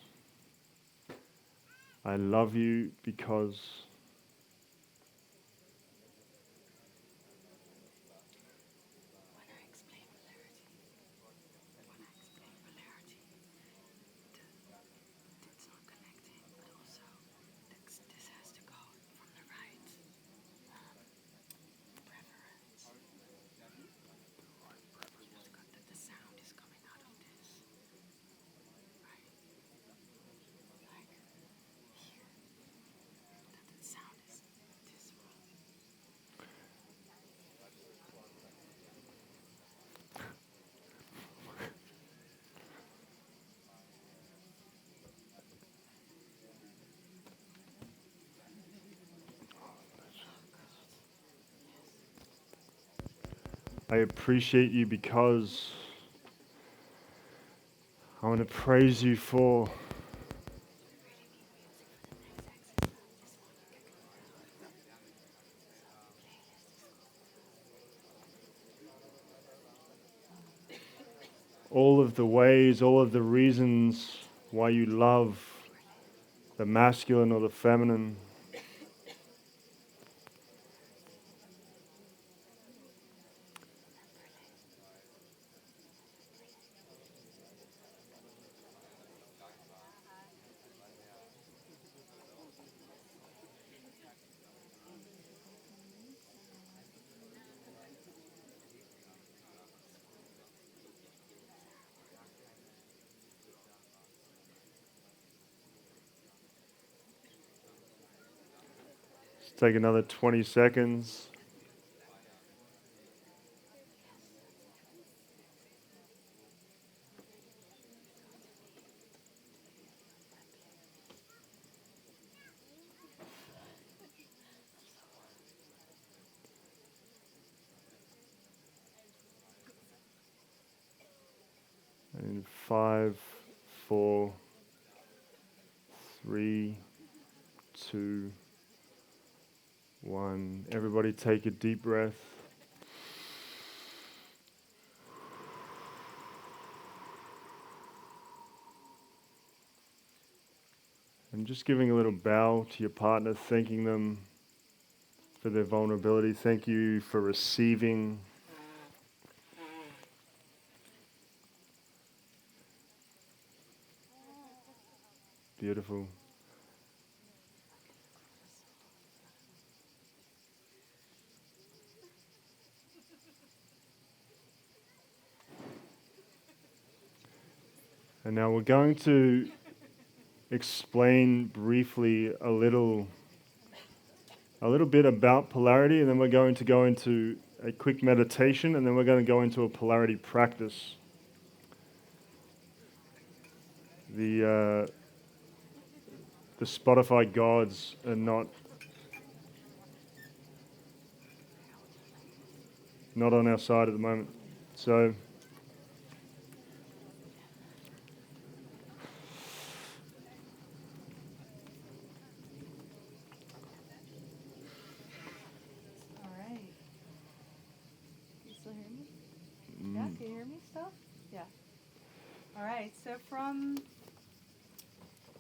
I love you because. I appreciate you because. I want to praise you for. All of the ways, all of the reasons why you love the masculine or the feminine. Let's take another 20 seconds. In 5, 4, 3, 2, 1. Everybody take a deep breath. And just giving a little bow to your partner, thanking them for their vulnerability. Thank you for receiving. Beautiful. And now we're going to explain briefly a little bit about polarity, and then we're going to go into a quick meditation, and then we're going to go into a polarity practice. The Spotify gods are not on our side at the moment. So All right. Can you still hear me? Yeah, can you hear me still? Yeah. All right, so from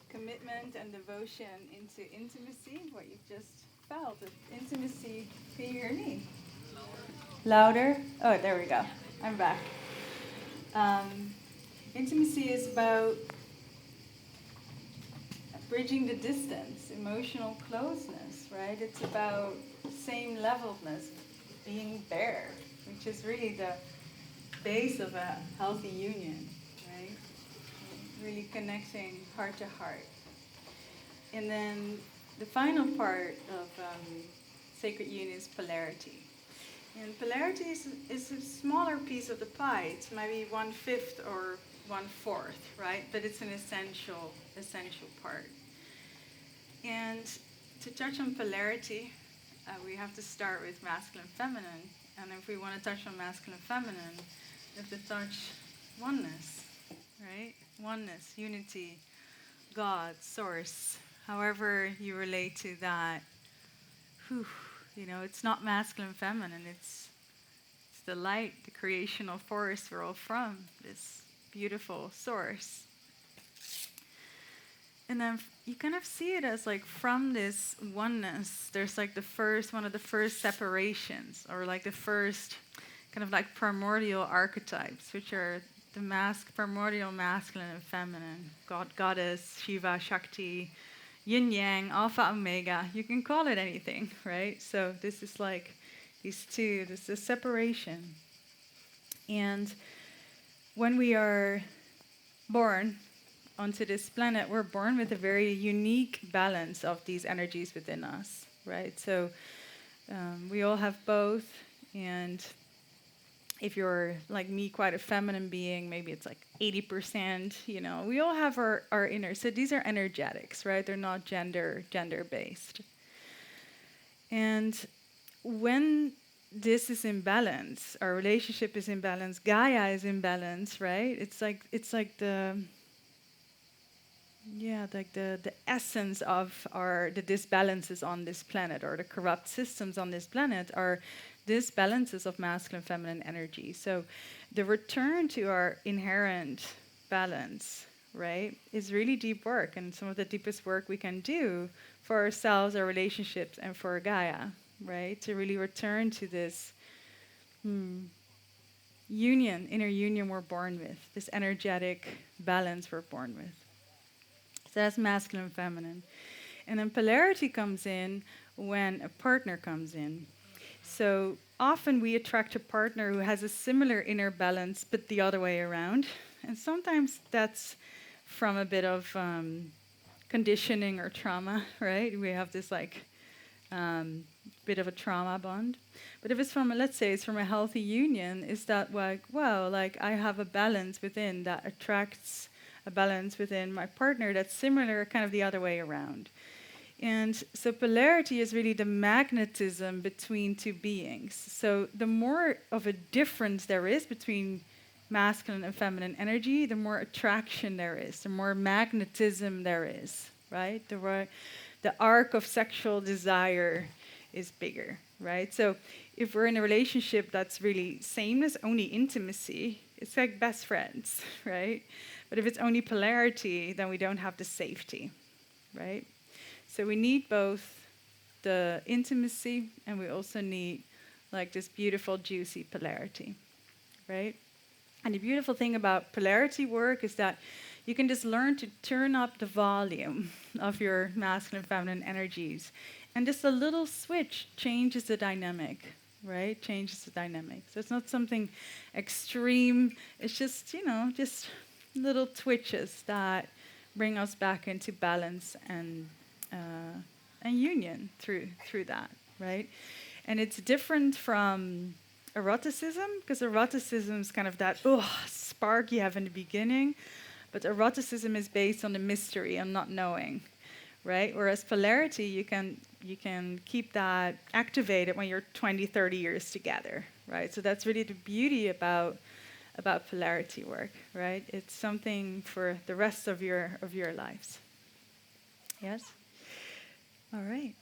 commitment and devotion into intimacy, what you've just felt, intimacy, can you hear me? Louder? Oh, there we go. I'm back. Intimacy is about bridging the distance, emotional closeness, right? It's about same levelness, being bare, which is really the base of a healthy union, right? Really connecting heart to heart. And then the final part of sacred union is polarity. And polarity is a smaller piece of the pie. It's maybe 1/5 or 1/4, right? But it's an essential part. And to touch on polarity, we have to start with masculine and feminine. And if we want to touch on masculine and feminine, we have to touch oneness, right? Oneness, unity, God, source, however you relate to that. Whew, it's not masculine and feminine. It's the light, the creational force we're all from, this beautiful source. And then you kind of see it as like from this oneness, there's like one of the first separations, or like the first kind of like primordial archetypes, which are the primordial masculine and feminine, God, goddess, Shiva, Shakti, yin yang, alpha, omega. You can call it anything, right? So this is like these two, this is separation. And when we are born onto this planet, we're born with a very unique balance of these energies within us, right? So we all have both, and if you're like me, quite a feminine being, maybe it's like 80%, we all have our inner. So these are energetics, right? They're not gender-based. And when this is in balance, our relationship is in balance, Gaia is in balance, right? It's like the essence of the disbalances on this planet, or the corrupt systems on this planet, are disbalances of masculine and feminine energy. So the return to our inherent balance, right, is really deep work, and some of the deepest work we can do for ourselves, our relationships, and for Gaia, right? To really return to this inner union we're born with, this energetic balance we're born with. So that's masculine and feminine. And then polarity comes in when a partner comes in. So often we attract a partner who has a similar inner balance, but the other way around. And sometimes that's from a bit of conditioning or trauma, right? We have this bit of a trauma bond. But if it's let's say it's from a healthy union, is that like, well, like I have a balance within that attracts a balance within my partner that's similar, kind of the other way around. And so polarity is really the magnetism between two beings. So the more of a difference there is between masculine and feminine energy, the more attraction there is, the more magnetism there is, right? The arc of sexual desire is bigger, right? So if we're in a relationship that's really sameness, only intimacy, it's like best friends, right? But if it's only polarity, then we don't have the safety, right? So we need both the intimacy, and we also need like this beautiful, juicy polarity, right? And the beautiful thing about polarity work is that you can just learn to turn up the volume of your masculine and feminine energies. And just a little switch changes the dynamic, right? Changes the dynamic. So it's not something extreme. It's just, just little twitches that bring us back into balance and union through that, right? And it's different from eroticism, because eroticism is kind of that spark you have in the beginning, but eroticism is based on the mystery and not knowing, right? Whereas polarity, you can keep that activated when you're 20, 30 years together, right? So that's really the beauty about polarity work, right? It's something for the rest of your lives. Yes? All right.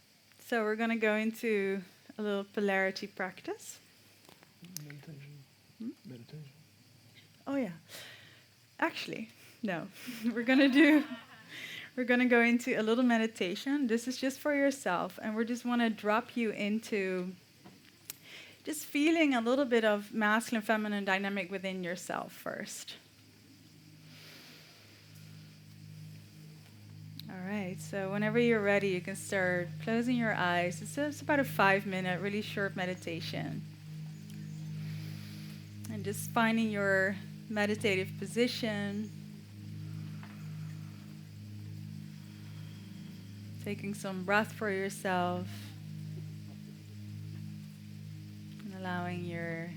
So we're going to go into a little polarity practice. Meditation. Oh yeah. Actually, no. We're going to go into a little meditation. This is just for yourself, and we just want to drop you into just feeling a little bit of masculine feminine dynamic within yourself first. All right, so whenever you're ready, you can start closing your eyes. It's about a 5-minute, really short meditation. And just finding your meditative position. taking some breath for yourself and allowing your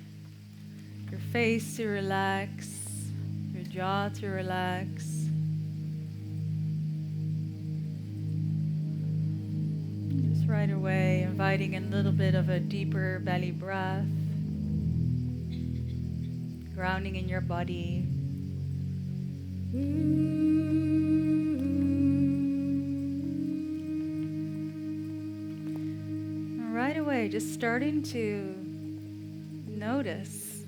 face to relax, your jaw to relax. Just right away inviting a little bit of a deeper belly breath, grounding in your body. And right away, just starting to notice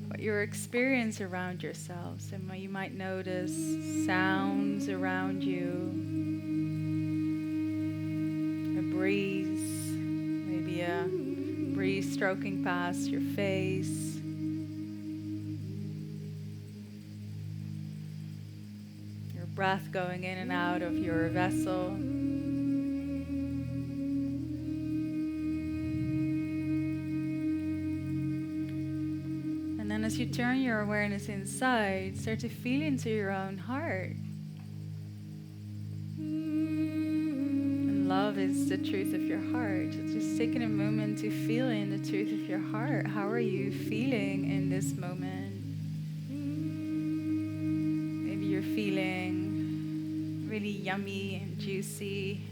what your experience around yourselves, and you might notice sounds around you, a breeze, maybe a breeze stroking past your face. Breath going in and out of your vessel. And then as you turn your awareness inside, start to feel into your own heart. And love is the truth of your heart. Just taking a moment to feel in the truth of your heart. How are you feeling in this moment? Maybe you're feeling really yummy and juicy,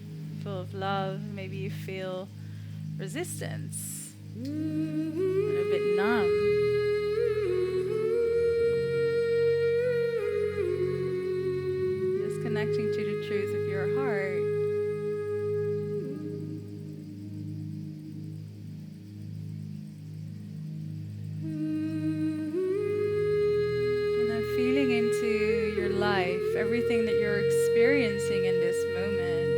full of love. Maybe you feel resistance, and a bit numb. Just connecting to the truth of your heart. And then feeling into your life, everything that you're experiencing in this moment,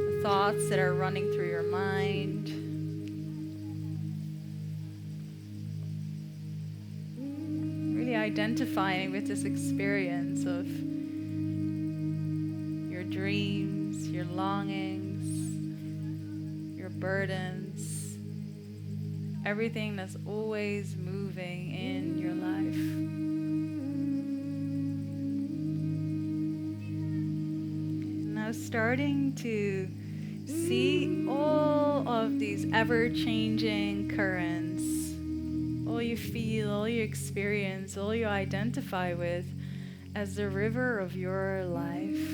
the thoughts that are running through your mind, really identifying with this experience of your dreams, your longings, your burdens, everything that's always moving in your life. Starting to see all of these ever-changing currents, all you feel, all you experience, all you identify with as the river of your life.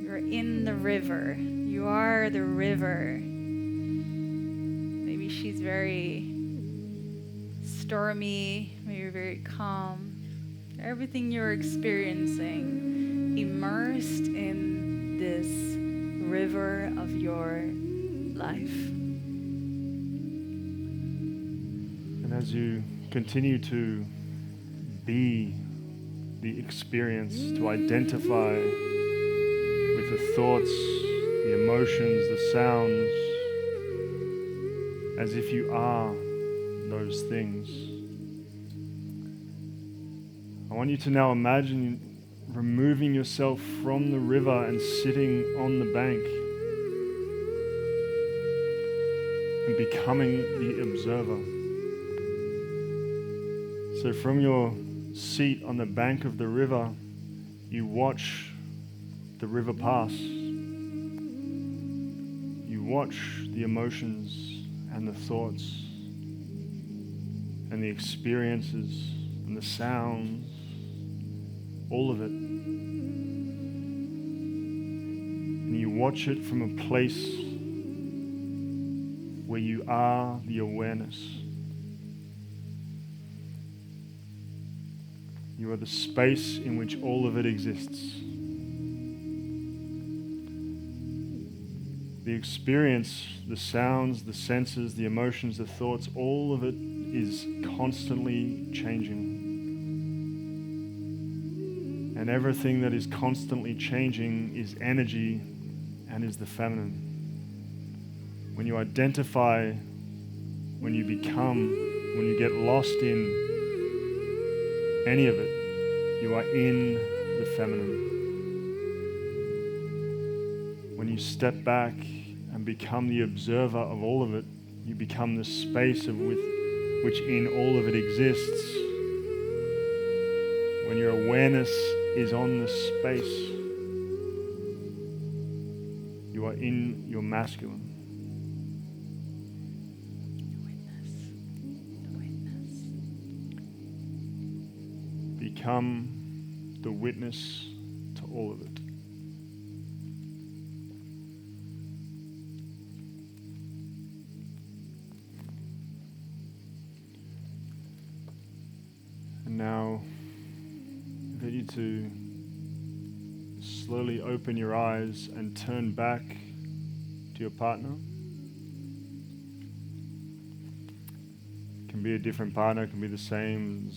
You're in the river. You are the river. Maybe she's very stormy, maybe very calm. Everything you're experiencing immersed in this river of your life. And as you continue to be the experience, to identify with the thoughts, the emotions, the sounds, as if you are those things, I want you to now imagine removing yourself from the river and sitting on the bank and becoming the observer. So from your seat on the bank of the river, you watch the river pass. You watch the emotions and the thoughts and the experiences and the sounds, all of it. And you watch it from a place where you are the awareness. You are the space in which all of it exists. The experience, the sounds, the senses, the emotions, the thoughts, all of it is constantly changing. And everything that is constantly changing is energy and is the feminine. When you identify, when you become, when you get lost in any of it, you are in the feminine. When you step back and become the observer of all of it, you become the space of which in all of it exists. When your awareness is on the space. You are in your masculine. Become the witness to all of it. And now, I need you to slowly open your eyes and turn back to your partner. It can be a different partner, it can be the same.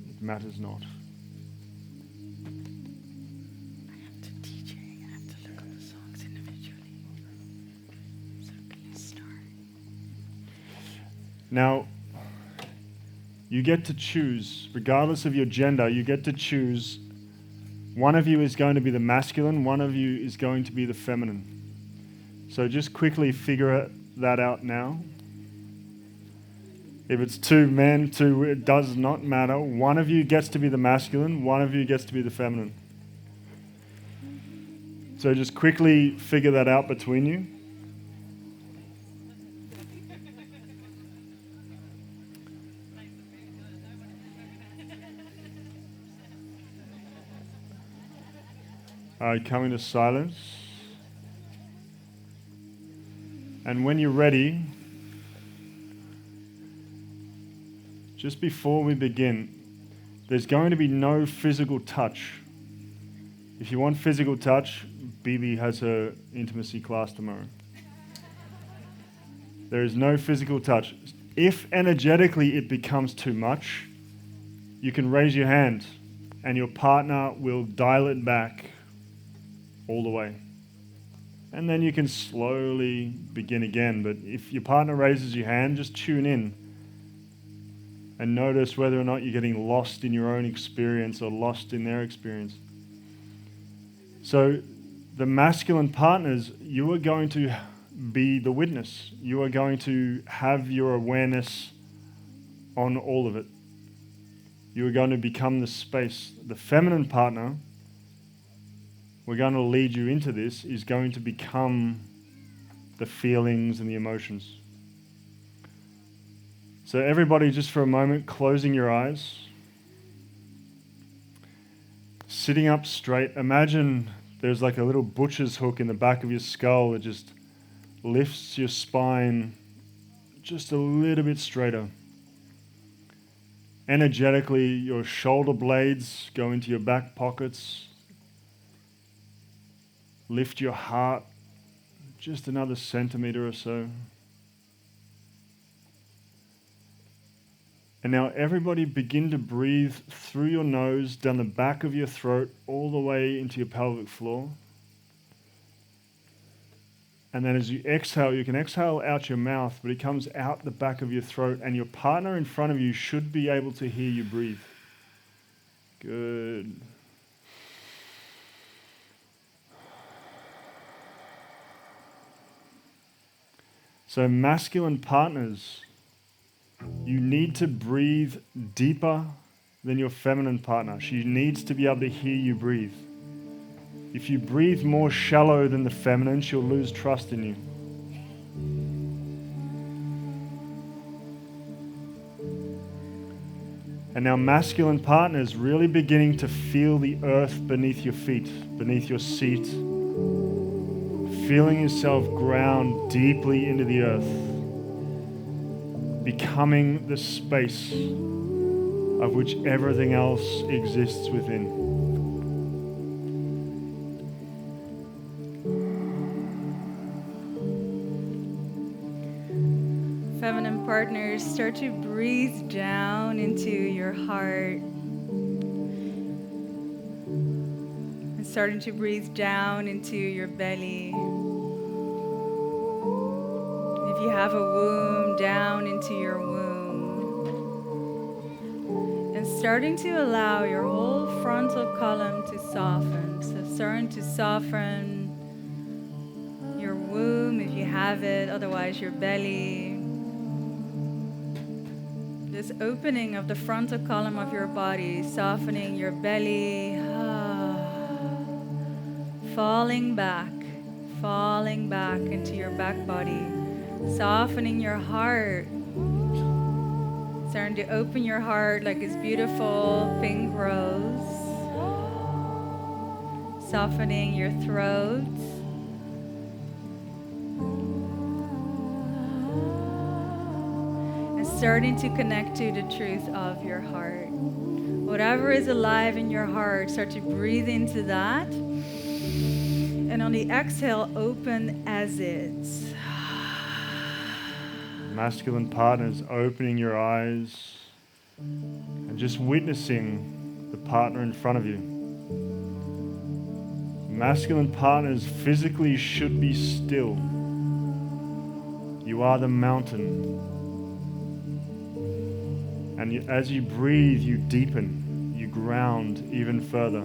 It matters not. I have to DJ, I have to look at the songs individually. So can you start? Now, you get to choose, regardless of your gender, you get to choose. One of you is going to be the masculine, one of you is going to be the feminine. So just quickly figure that out now. If it's two men, it does not matter. One of you gets to be the masculine, one of you gets to be the feminine. So just quickly figure that out between you. Come into silence. And when you're ready, just before we begin, there's going to be no physical touch. If you want physical touch, Bibi has her intimacy class tomorrow. There is no physical touch. If energetically it becomes too much, you can raise your hand and your partner will dial it back all the way. And then you can slowly begin again. But if your partner raises your hand, just tune in and notice whether or not you're getting lost in your own experience or lost in their experience. So the masculine partners, you are going to be the witness. You are going to have your awareness on all of it. You are going to become the space. The feminine partner, we're going to lead you into this, is going to become the feelings and the emotions. So everybody, just for a moment, closing your eyes. Sitting up straight. Imagine there's like a little butcher's hook in the back of your skull that just lifts your spine just a little bit straighter. Energetically, your shoulder blades go into your back pockets. Lift your heart just another centimeter or so. And now everybody begin to breathe through your nose, down the back of your throat, all the way into your pelvic floor. And then as you exhale, you can exhale out your mouth, but it comes out the back of your throat, and your partner in front of you should be able to hear you breathe. Good. So masculine partners, you need to breathe deeper than your feminine partner. She needs to be able to hear you breathe. If you breathe more shallow than the feminine, she'll lose trust in you. And now masculine partners really beginning to feel the earth beneath your feet, beneath your seat. Feeling yourself ground deeply into the earth. Becoming the space of which everything else exists within. Feminine partners, start to breathe down into your heart. And starting to breathe down into your belly. If you have a womb, down into your womb. And starting to allow your whole frontal column to soften. So starting to soften your womb if you have it, otherwise your belly. This opening of the frontal column of your body, softening your belly, falling back into your back body, softening your heart, starting to open your heart like this beautiful pink rose, softening your throat, and starting to connect to the truth of your heart. Whatever is alive in your heart, start to breathe into that. And on the exhale, open as it's. Masculine partners, opening your eyes and just witnessing the partner in front of you. Masculine partners physically should be still. You are the mountain. And as you breathe, you deepen, you ground even further.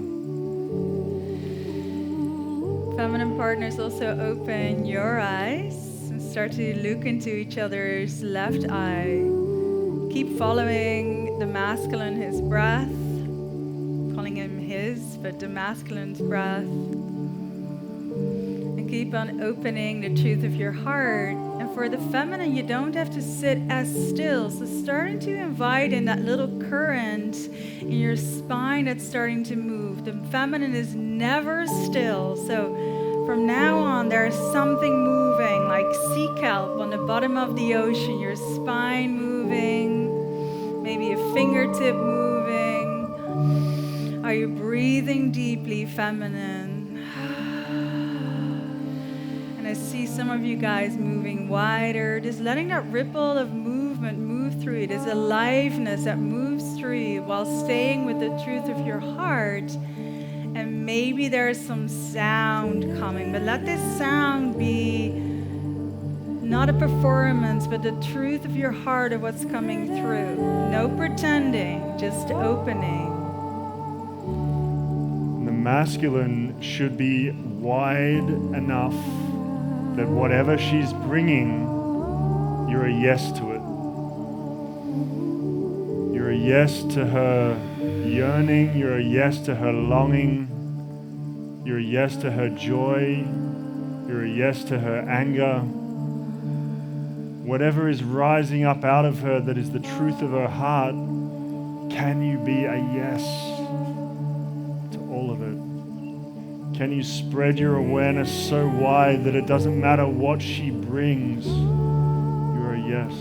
Feminine partners, also open your eyes and start to look into each other's left eye. Keep following the masculine, his breath, calling him his, but the masculine's breath. And keep on opening the truth of your heart. And for the feminine, you don't have to sit as still. So starting to invite in that little current in your spine that's starting to move. The feminine is never still. So from now on, there's something moving, like sea kelp on the bottom of the ocean, your spine moving, maybe a fingertip moving. Are you breathing deeply, feminine? And I see some of you guys moving wider, just letting that ripple of movement move through you. There's aliveness that moves through you while staying with the truth of your heart. And maybe there's some sound coming, but let this sound be not a performance, but the truth of your heart of what's coming through. No pretending, just opening. The masculine should be wide enough that whatever she's bringing, you're a yes to it. You're a yes to her yearning, you're a yes to her longing, you're a yes to her joy, you're a yes to her anger. Whatever is rising up out of her that is the truth of her heart, can you be a yes to all of it? Can you spread your awareness so wide that it doesn't matter what she brings, you're a yes?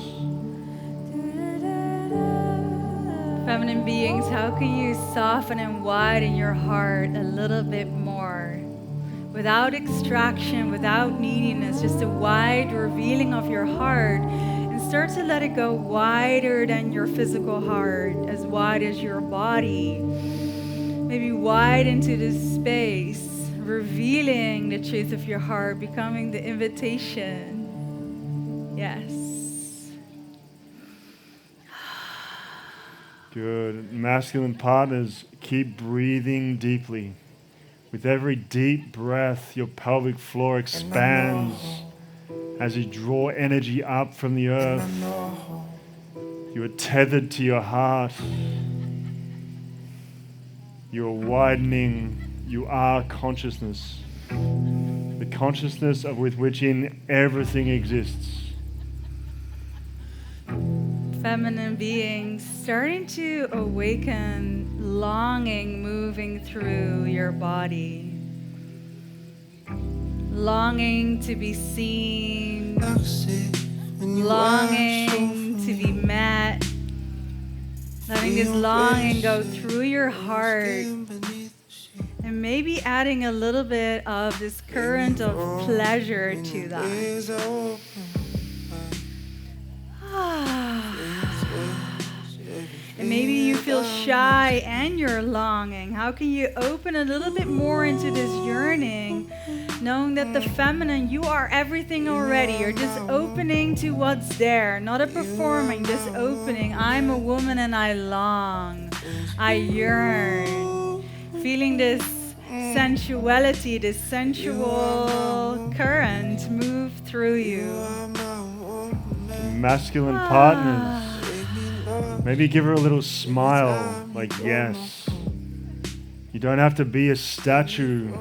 Feminine beings, how can you soften and widen your heart a little bit more? Without extraction, without neediness, just a wide revealing of your heart, and start to let it go wider than your physical heart, as wide as your body. Maybe wide into this space, revealing the truth of your heart, becoming the invitation. Yes. Good. Masculine partners, keep breathing deeply. With every deep breath, your pelvic floor expands as you draw energy up from the earth. You are tethered to your heart. You are widening. You are consciousness. The consciousness of with which in everything exists. Feminine beings starting to awaken, longing moving through your body. Longing to be seen, longing to be met, letting this longing go through your heart, and maybe adding a little bit of this current of pleasure to that. And maybe you feel shy and you're longing. How can you open a little bit more into this yearning, knowing that the feminine, you are everything already. You're just opening to what's there, not a performing, just opening. I'm a woman and I long. I yearn. Feeling this sensuality, this sensual current move through you. Masculine partners. Maybe give her a little smile, like yes. You don't have to be a statue,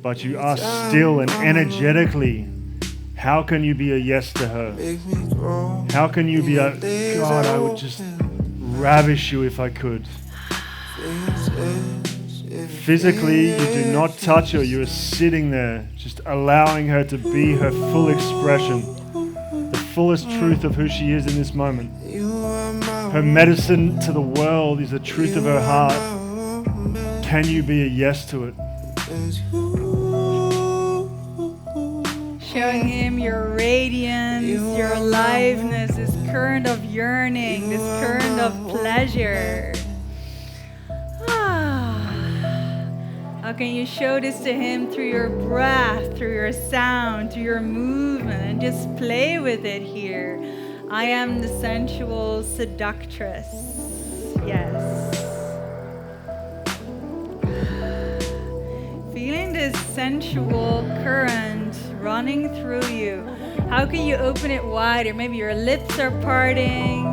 but you are still, and energetically, how can you be a yes to her? How can you be a, God, I would just ravish you if I could. Physically, you do not touch her. You are sitting there, just allowing her to be her full expression, the fullest truth of who she is in this moment. Her medicine to the world is the truth of her heart. Can you be a yes to it? Showing him your radiance, your aliveness, this current of yearning, this current of pleasure. How can you show this to him through your breath, through your sound, through your movement, and just play with it here? I am the sensual seductress. Yes. Feeling this sensual current running through you. How can you open it wider? Maybe your lips are parting.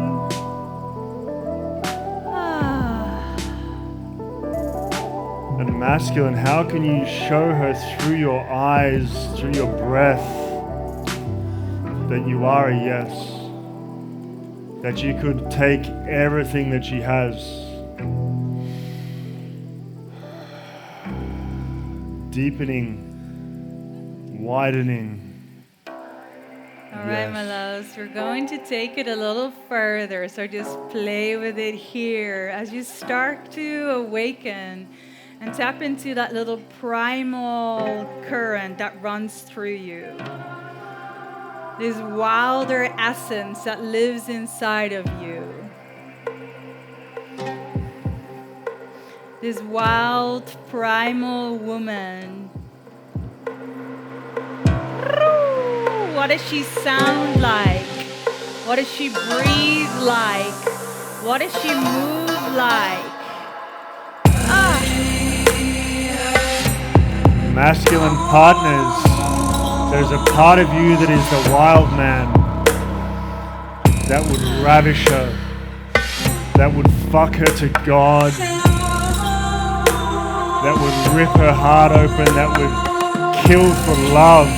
And masculine, how can you show her through your eyes, through your breath, that you are a yes? That you could take everything that she has, deepening, widening. All right, my loves, we're going to take it a little further. So just play with it here as you start to awaken and tap into that little primal current that runs through you. This wilder essence that lives inside of you. This wild primal woman. What does she sound like? What does she breathe like? What does she move like? Masculine partners, there's a part of you that is the wild man that would ravish her, that would fuck her to God, that would rip her heart open, that would kill for love.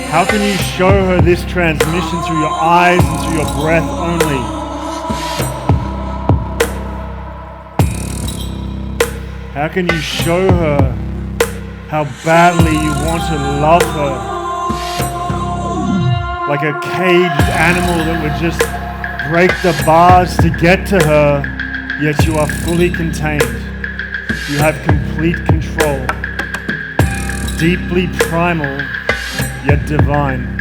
How can you show her this transmission through your eyes and through your breath only? How can you show her how badly you want to love her? Like a caged animal that would just break the bars to get to her, yet you are fully contained. You have complete control. Deeply primal, yet divine.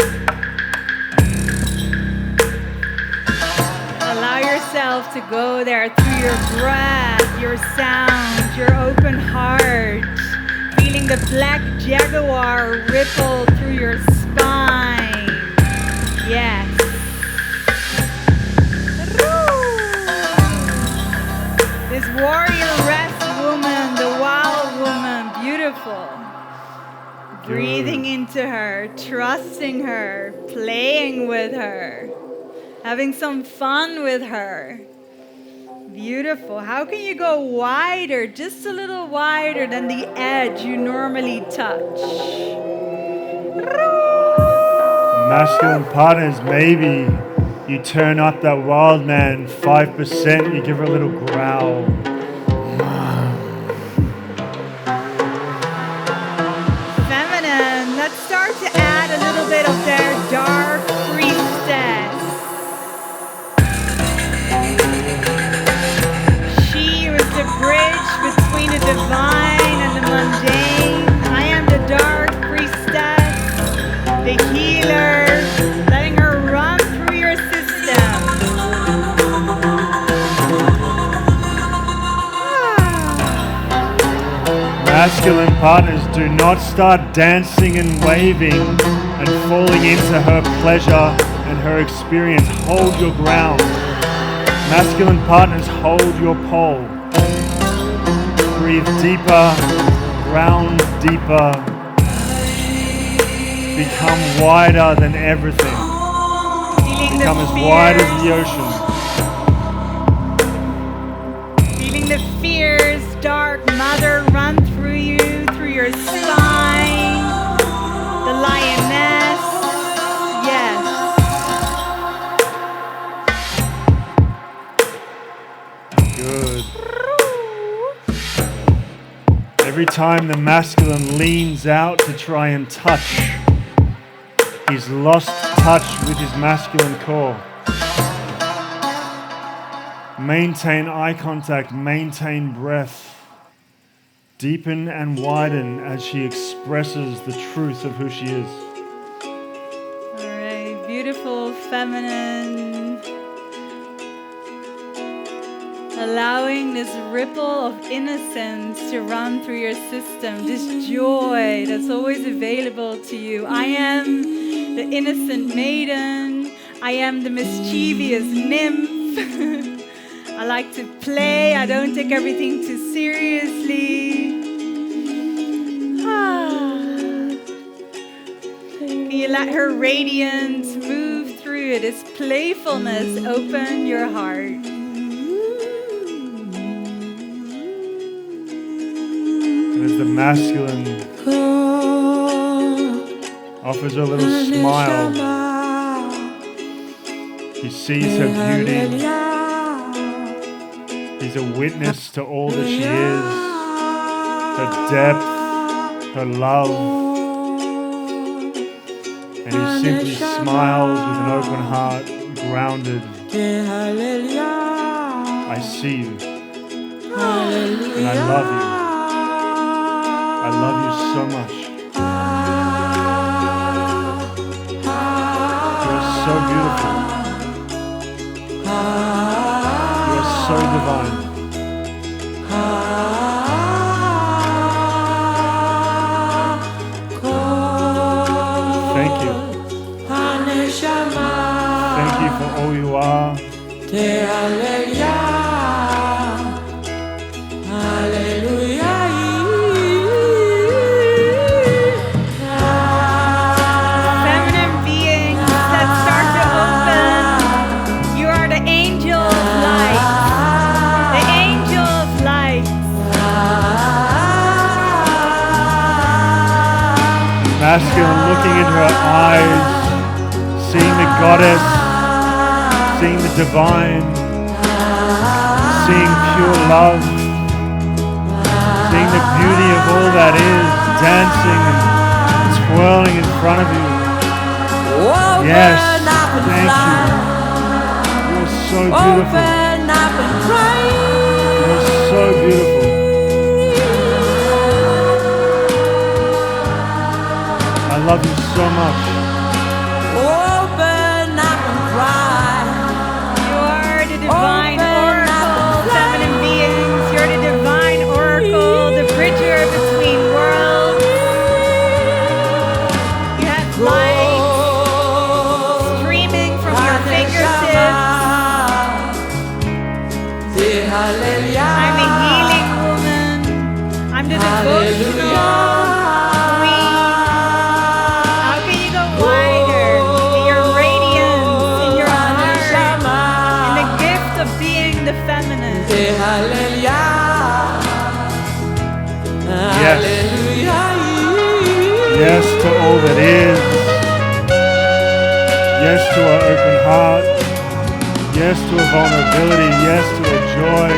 Allow yourself to go there through your breath, your sound, your open heart. Feeling the black jaguar ripple through your spine. Yes. This warrior rest woman, the wild woman, beautiful. Breathing into her, trusting her, playing with her, having some fun with her. Beautiful. How can you go wider, just a little wider than the edge you normally touch? Masculine partners, maybe you turn up that wild man 5%, you give her a little growl. Feminine, let's start to add a little bit of their dark priestess. She was the bridge between the divine and the mundane. I am the dark priestess, the healer, letting her run through your system. Masculine partners, do not start dancing and waving and falling into her pleasure and her experience. Hold your ground. Masculine partners, hold your pole. Breathe deeper, ground deeper. Become wider than everything. Feeling Become the as wide fears, as the ocean. fierce, dark mother run through you, through your spine. The lioness. Yes. Good. Every time the masculine leans out to try and touch, he's lost touch with his masculine core. Maintain eye contact, maintain breath. Deepen and widen as she expresses the truth of who she is. All right, beautiful feminine. Allowing this ripple of innocence to run through your system, this joy that's always available to you. I am the innocent maiden. I am the mischievous nymph. I like to play. I don't take everything too seriously. Can you let her radiance move through it? This playfulness, open your heart. As the masculine offers her a little smile, he sees her beauty. He's a witness to all that she is, her depth, her love. And he simply smiles with an open heart, grounded. I see you. And I love you. I love you so much. You're so beautiful. You're so divine. Thank you. Thank you for all you are. Feminine beings that start to open. You are the angel of light. The angel of light. Masculine looking into her eyes, seeing the goddess, seeing the divine, seeing pure love, seeing the beauty of all that is, dancing and twirling in front of you. Yes, thank you. You're so beautiful. You're so beautiful. I love you so much. You are the divine oracle, feminine beings. You're the divine oracle, the bridger between worlds. You have light streaming from your fingertips. I'm a healing woman. I'm the devotional queen. How can you go wider in your radiance, in your heart, in the gift of being the feminine? Yes. Yes to all that is. Yes to our open heart. Yes to her vulnerability. Yes to her joy.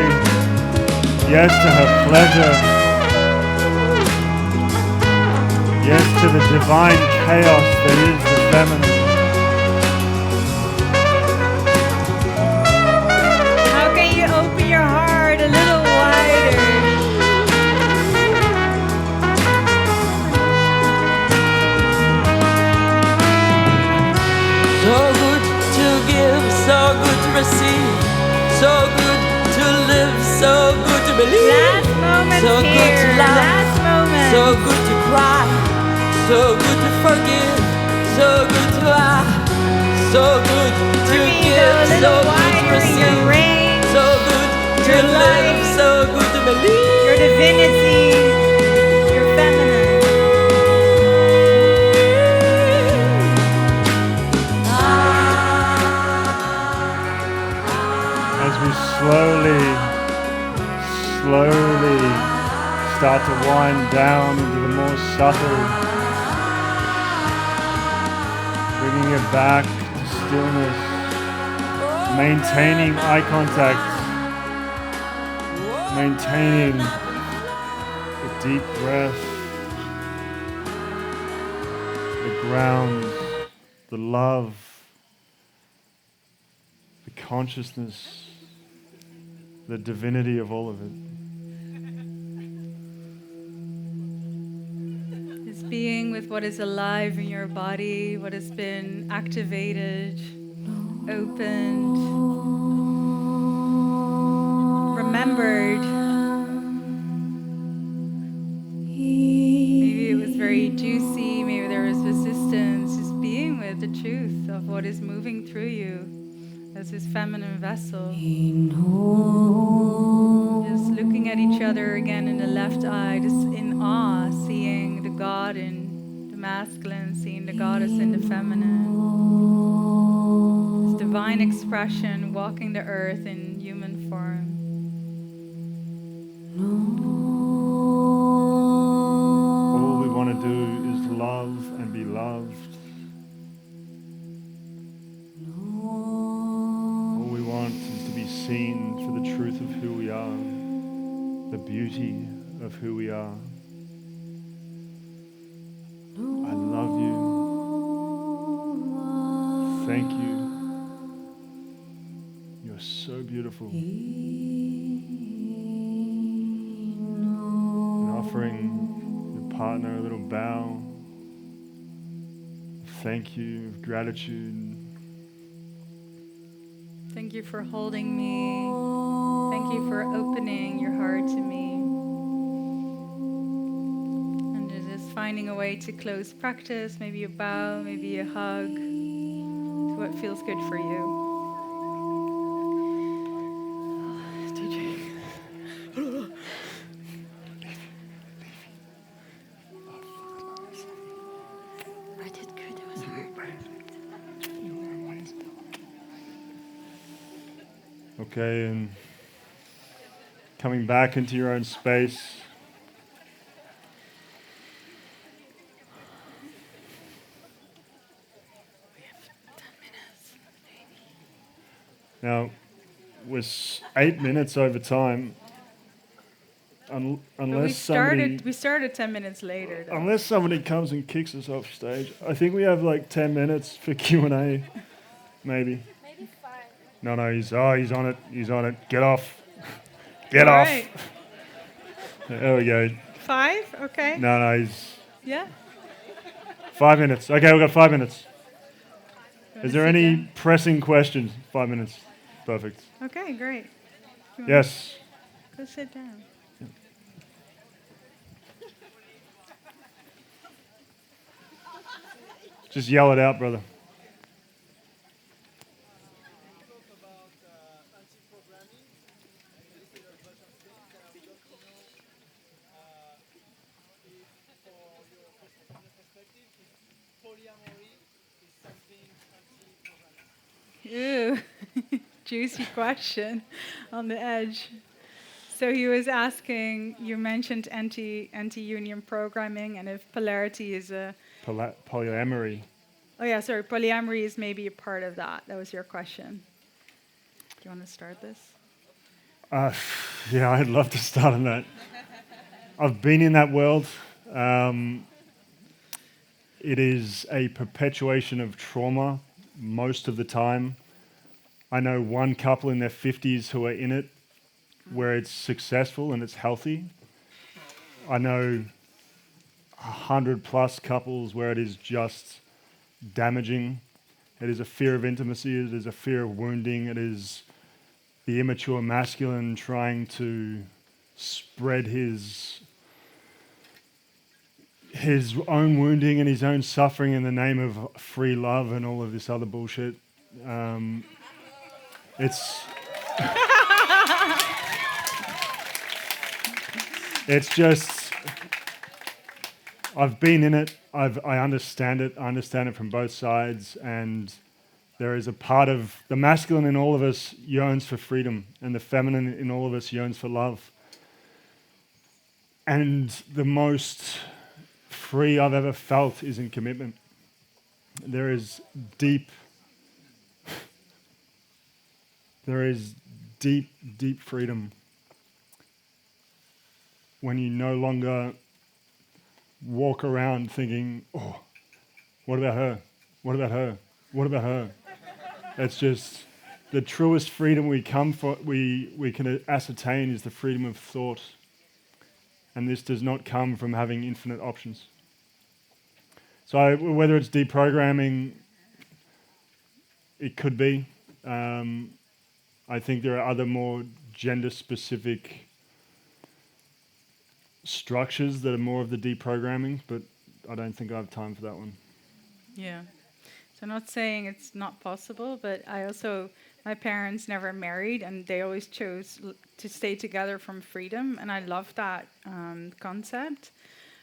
Yes to her pleasure. Yes to the divine chaos that is the feminine. How can you open your heart a little wider? So good to give, so good to receive, so good to live, so good to believe, Last moment so good here. to laugh, Last moment. so good to cry, so good to forgive, so good to laugh, so good to Bring me give, a so little good to wider in your receive, range. so good to Your live, light. so good to believe. Your divinity. Your feminine. As we slowly slowly start to wind down into the more subtle, bringing it back to stillness, maintaining eye contact, maintaining a deep breath, the ground, the love, the consciousness, the divinity of all of it. It's being with what is alive in your body, what has been activated, opened, remembered. Maybe it was very juicy, maybe there was resistance. Just being with the truth of what is moving through you as this feminine vessel. Just looking at each other again in the left eye, just in awe, seeing the God in the masculine, seeing the goddess in the feminine. This divine expression walking the earth in human form. All we want to do is love and be loved. All we want is to be seen for the truth of who we are, the beauty of who we are. I love you. Thank you. You're so beautiful. And offering your partner a little bow. Thank you, of gratitude. Thank you for holding me. Thank you for opening your heart to me. And just finding a way to close practice, maybe a bow, maybe a hug, to what feels good for you. I did good, it was hard. Okay, and coming back into your own space. Now, we're 8 minutes over time. But Unless somebody, we started 10 minutes later, though. unless somebody comes and kicks us off stage, I think we have like 10 minutes for Q&A, maybe. Maybe 5. No, he's on it. He's on it. Get off. Get All off. right. There we go. 5? Okay. No, he's Yeah. 5 minutes. Okay, we've got 5 minutes. You Is there wanna sit any down? pressing questions? 5 minutes. Perfect. Okay, great. You wanna Yes. Go sit down. Just yell it out, brother. Ooh, juicy question on the edge. So he was asking, you mentioned anti-union programming, and if polarity is a... Polyamory. Oh yeah, sorry, polyamory is maybe a part of that. That was your question. Do you want to start this? Yeah, I'd love to start on that. I've been in that world. It is a perpetuation of trauma most of the time. I know one couple in their 50s who are in it where it's successful and it's healthy. I know 100+ couples where it is just damaging. It is a fear of intimacy, it is a fear of wounding, it is the immature masculine trying to spread his own wounding and his own suffering in the name of free love and all of this other bullshit. It's just, I've been in it. I understand it. I understand it from both sides, and there is a part of the masculine in all of us yearns for freedom, and the feminine in all of us yearns for love. And the most free I've ever felt is in commitment. There is deep, deep freedom when you no longer walk around thinking, oh, what about her? What about her? What about her? It's just the truest freedom we can ascertain is the freedom of thought. And this does not come from having infinite options. So whether it's deprogramming, it could be. I think there are other more gender-specific structures that are more of the deprogramming, but I don't think I have time for that one. Yeah. So I'm not saying it's not possible, but my parents never married and they always chose to stay together from freedom. And I love that concept.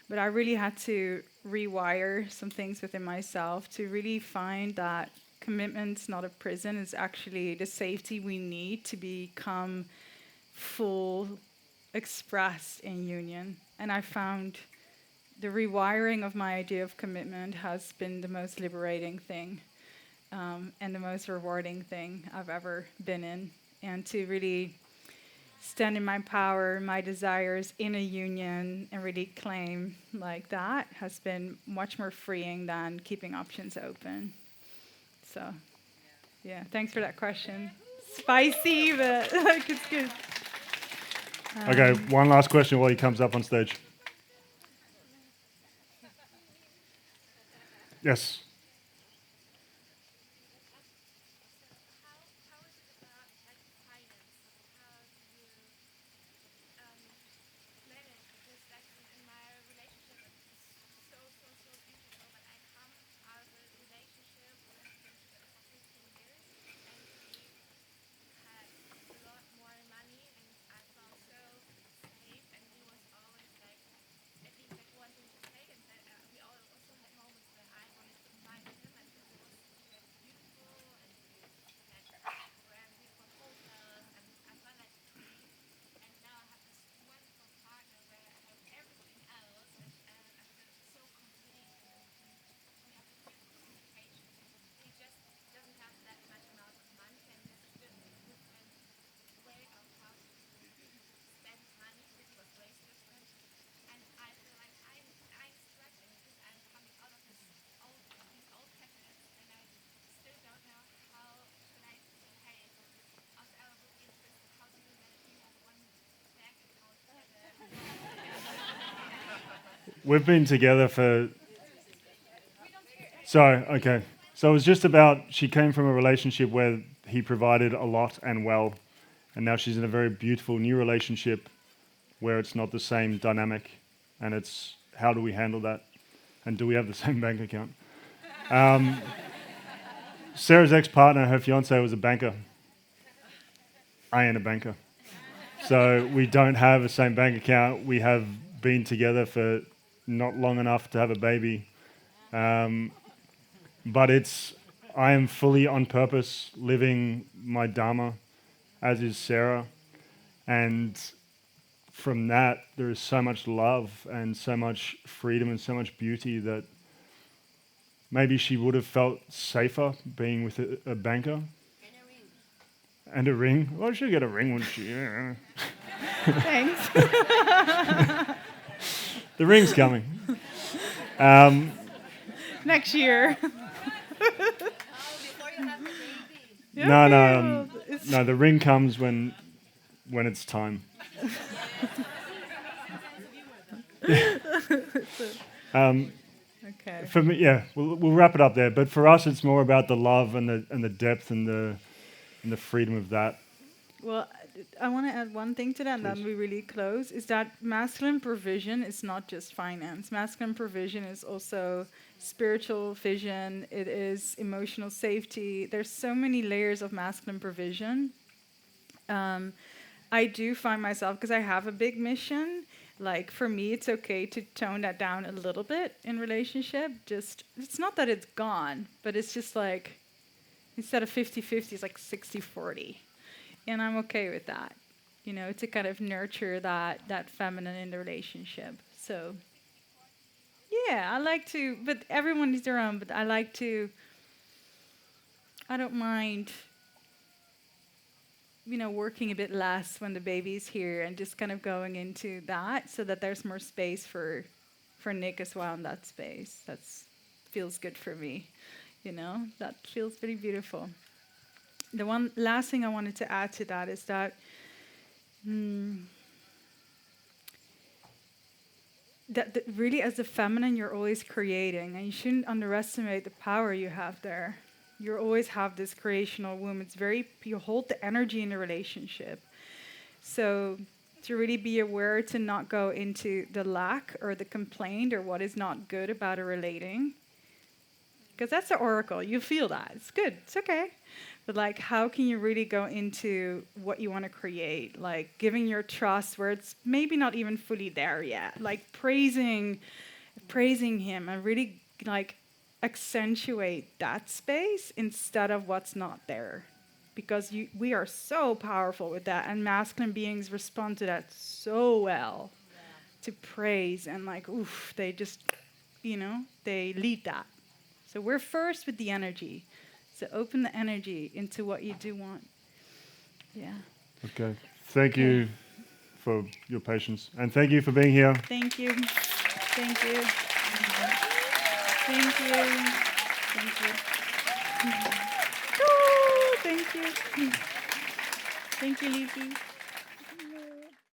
But I really had to rewire some things within myself to really find that commitment's not a prison, it's actually the safety we need to become full, expressed in union. And I found the rewiring of my idea of commitment has been the most liberating thing and the most rewarding thing I've ever been in. And to really stand in my power, my desires in a union and really claim like that has been much more freeing than keeping options open. So, yeah, thanks for that question. Spicy, but like it's good. Okay, one last question while he comes up on stage. Yes. We've been together for... Sorry, okay. So it was just about, she came from a relationship where he provided a lot and well, and now she's in a very beautiful new relationship where it's not the same dynamic, and it's how do we handle that, and do we have the same bank account? Sarah's ex-partner, her fiance, was a banker. I ain't a banker. So we don't have the same bank account. We have been together for not long enough to have a baby. But I am fully on purpose living my Dharma, as is Sarah. And from that, there is so much love and so much freedom and so much beauty that maybe she would have felt safer being with a banker. And a ring. Well, she'll get a ring when she... Yeah. Thanks. The ring's coming. Next year. Before you have the baby. No, the ring comes when it's time. Okay. For me, yeah, we'll wrap it up there. But for us, it's more about the love and the depth and the freedom of that. Well, I want to add one thing to that, and then we really close, is that masculine provision is not just finance. Masculine provision is also spiritual vision. It is emotional safety. There's so many layers of masculine provision. I do find myself, because I have a big mission, like for me, it's okay to tone that down a little bit in relationship. Just, it's not that it's gone, but it's just like, instead of 50-50, it's like 60-40. And I'm okay with that. to kind of nurture that feminine in the relationship. So yeah, I like to, but everyone is their own, but I don't mind, working a bit less when the baby's here and just kind of going into that so that there's more space for Nic as well in that space. That's feels good for me, that feels pretty beautiful. The one last thing I wanted to add to that is that that really as the feminine you're always creating, and you shouldn't underestimate the power you have there. You always have this creational womb. You hold the energy in the relationship. So to really be aware to not go into the lack or the complaint or what is not good about a relating. Because that's the oracle. You feel that. It's good. It's okay. But how can you really go into what you want to create? Like giving your trust where it's maybe not even fully there yet. Like praising him and really accentuate that space instead of what's not there. Because we are so powerful with that, and masculine beings respond to that so well. To praise and they just, they lead that. So we're first with the energy. So open the energy into what you do want. Yeah. Okay. Thank you for your patience. And thank you for being here. Thank you. Thank you. Thank you. Thank you. Oh, thank you. Thank you, Lizzie.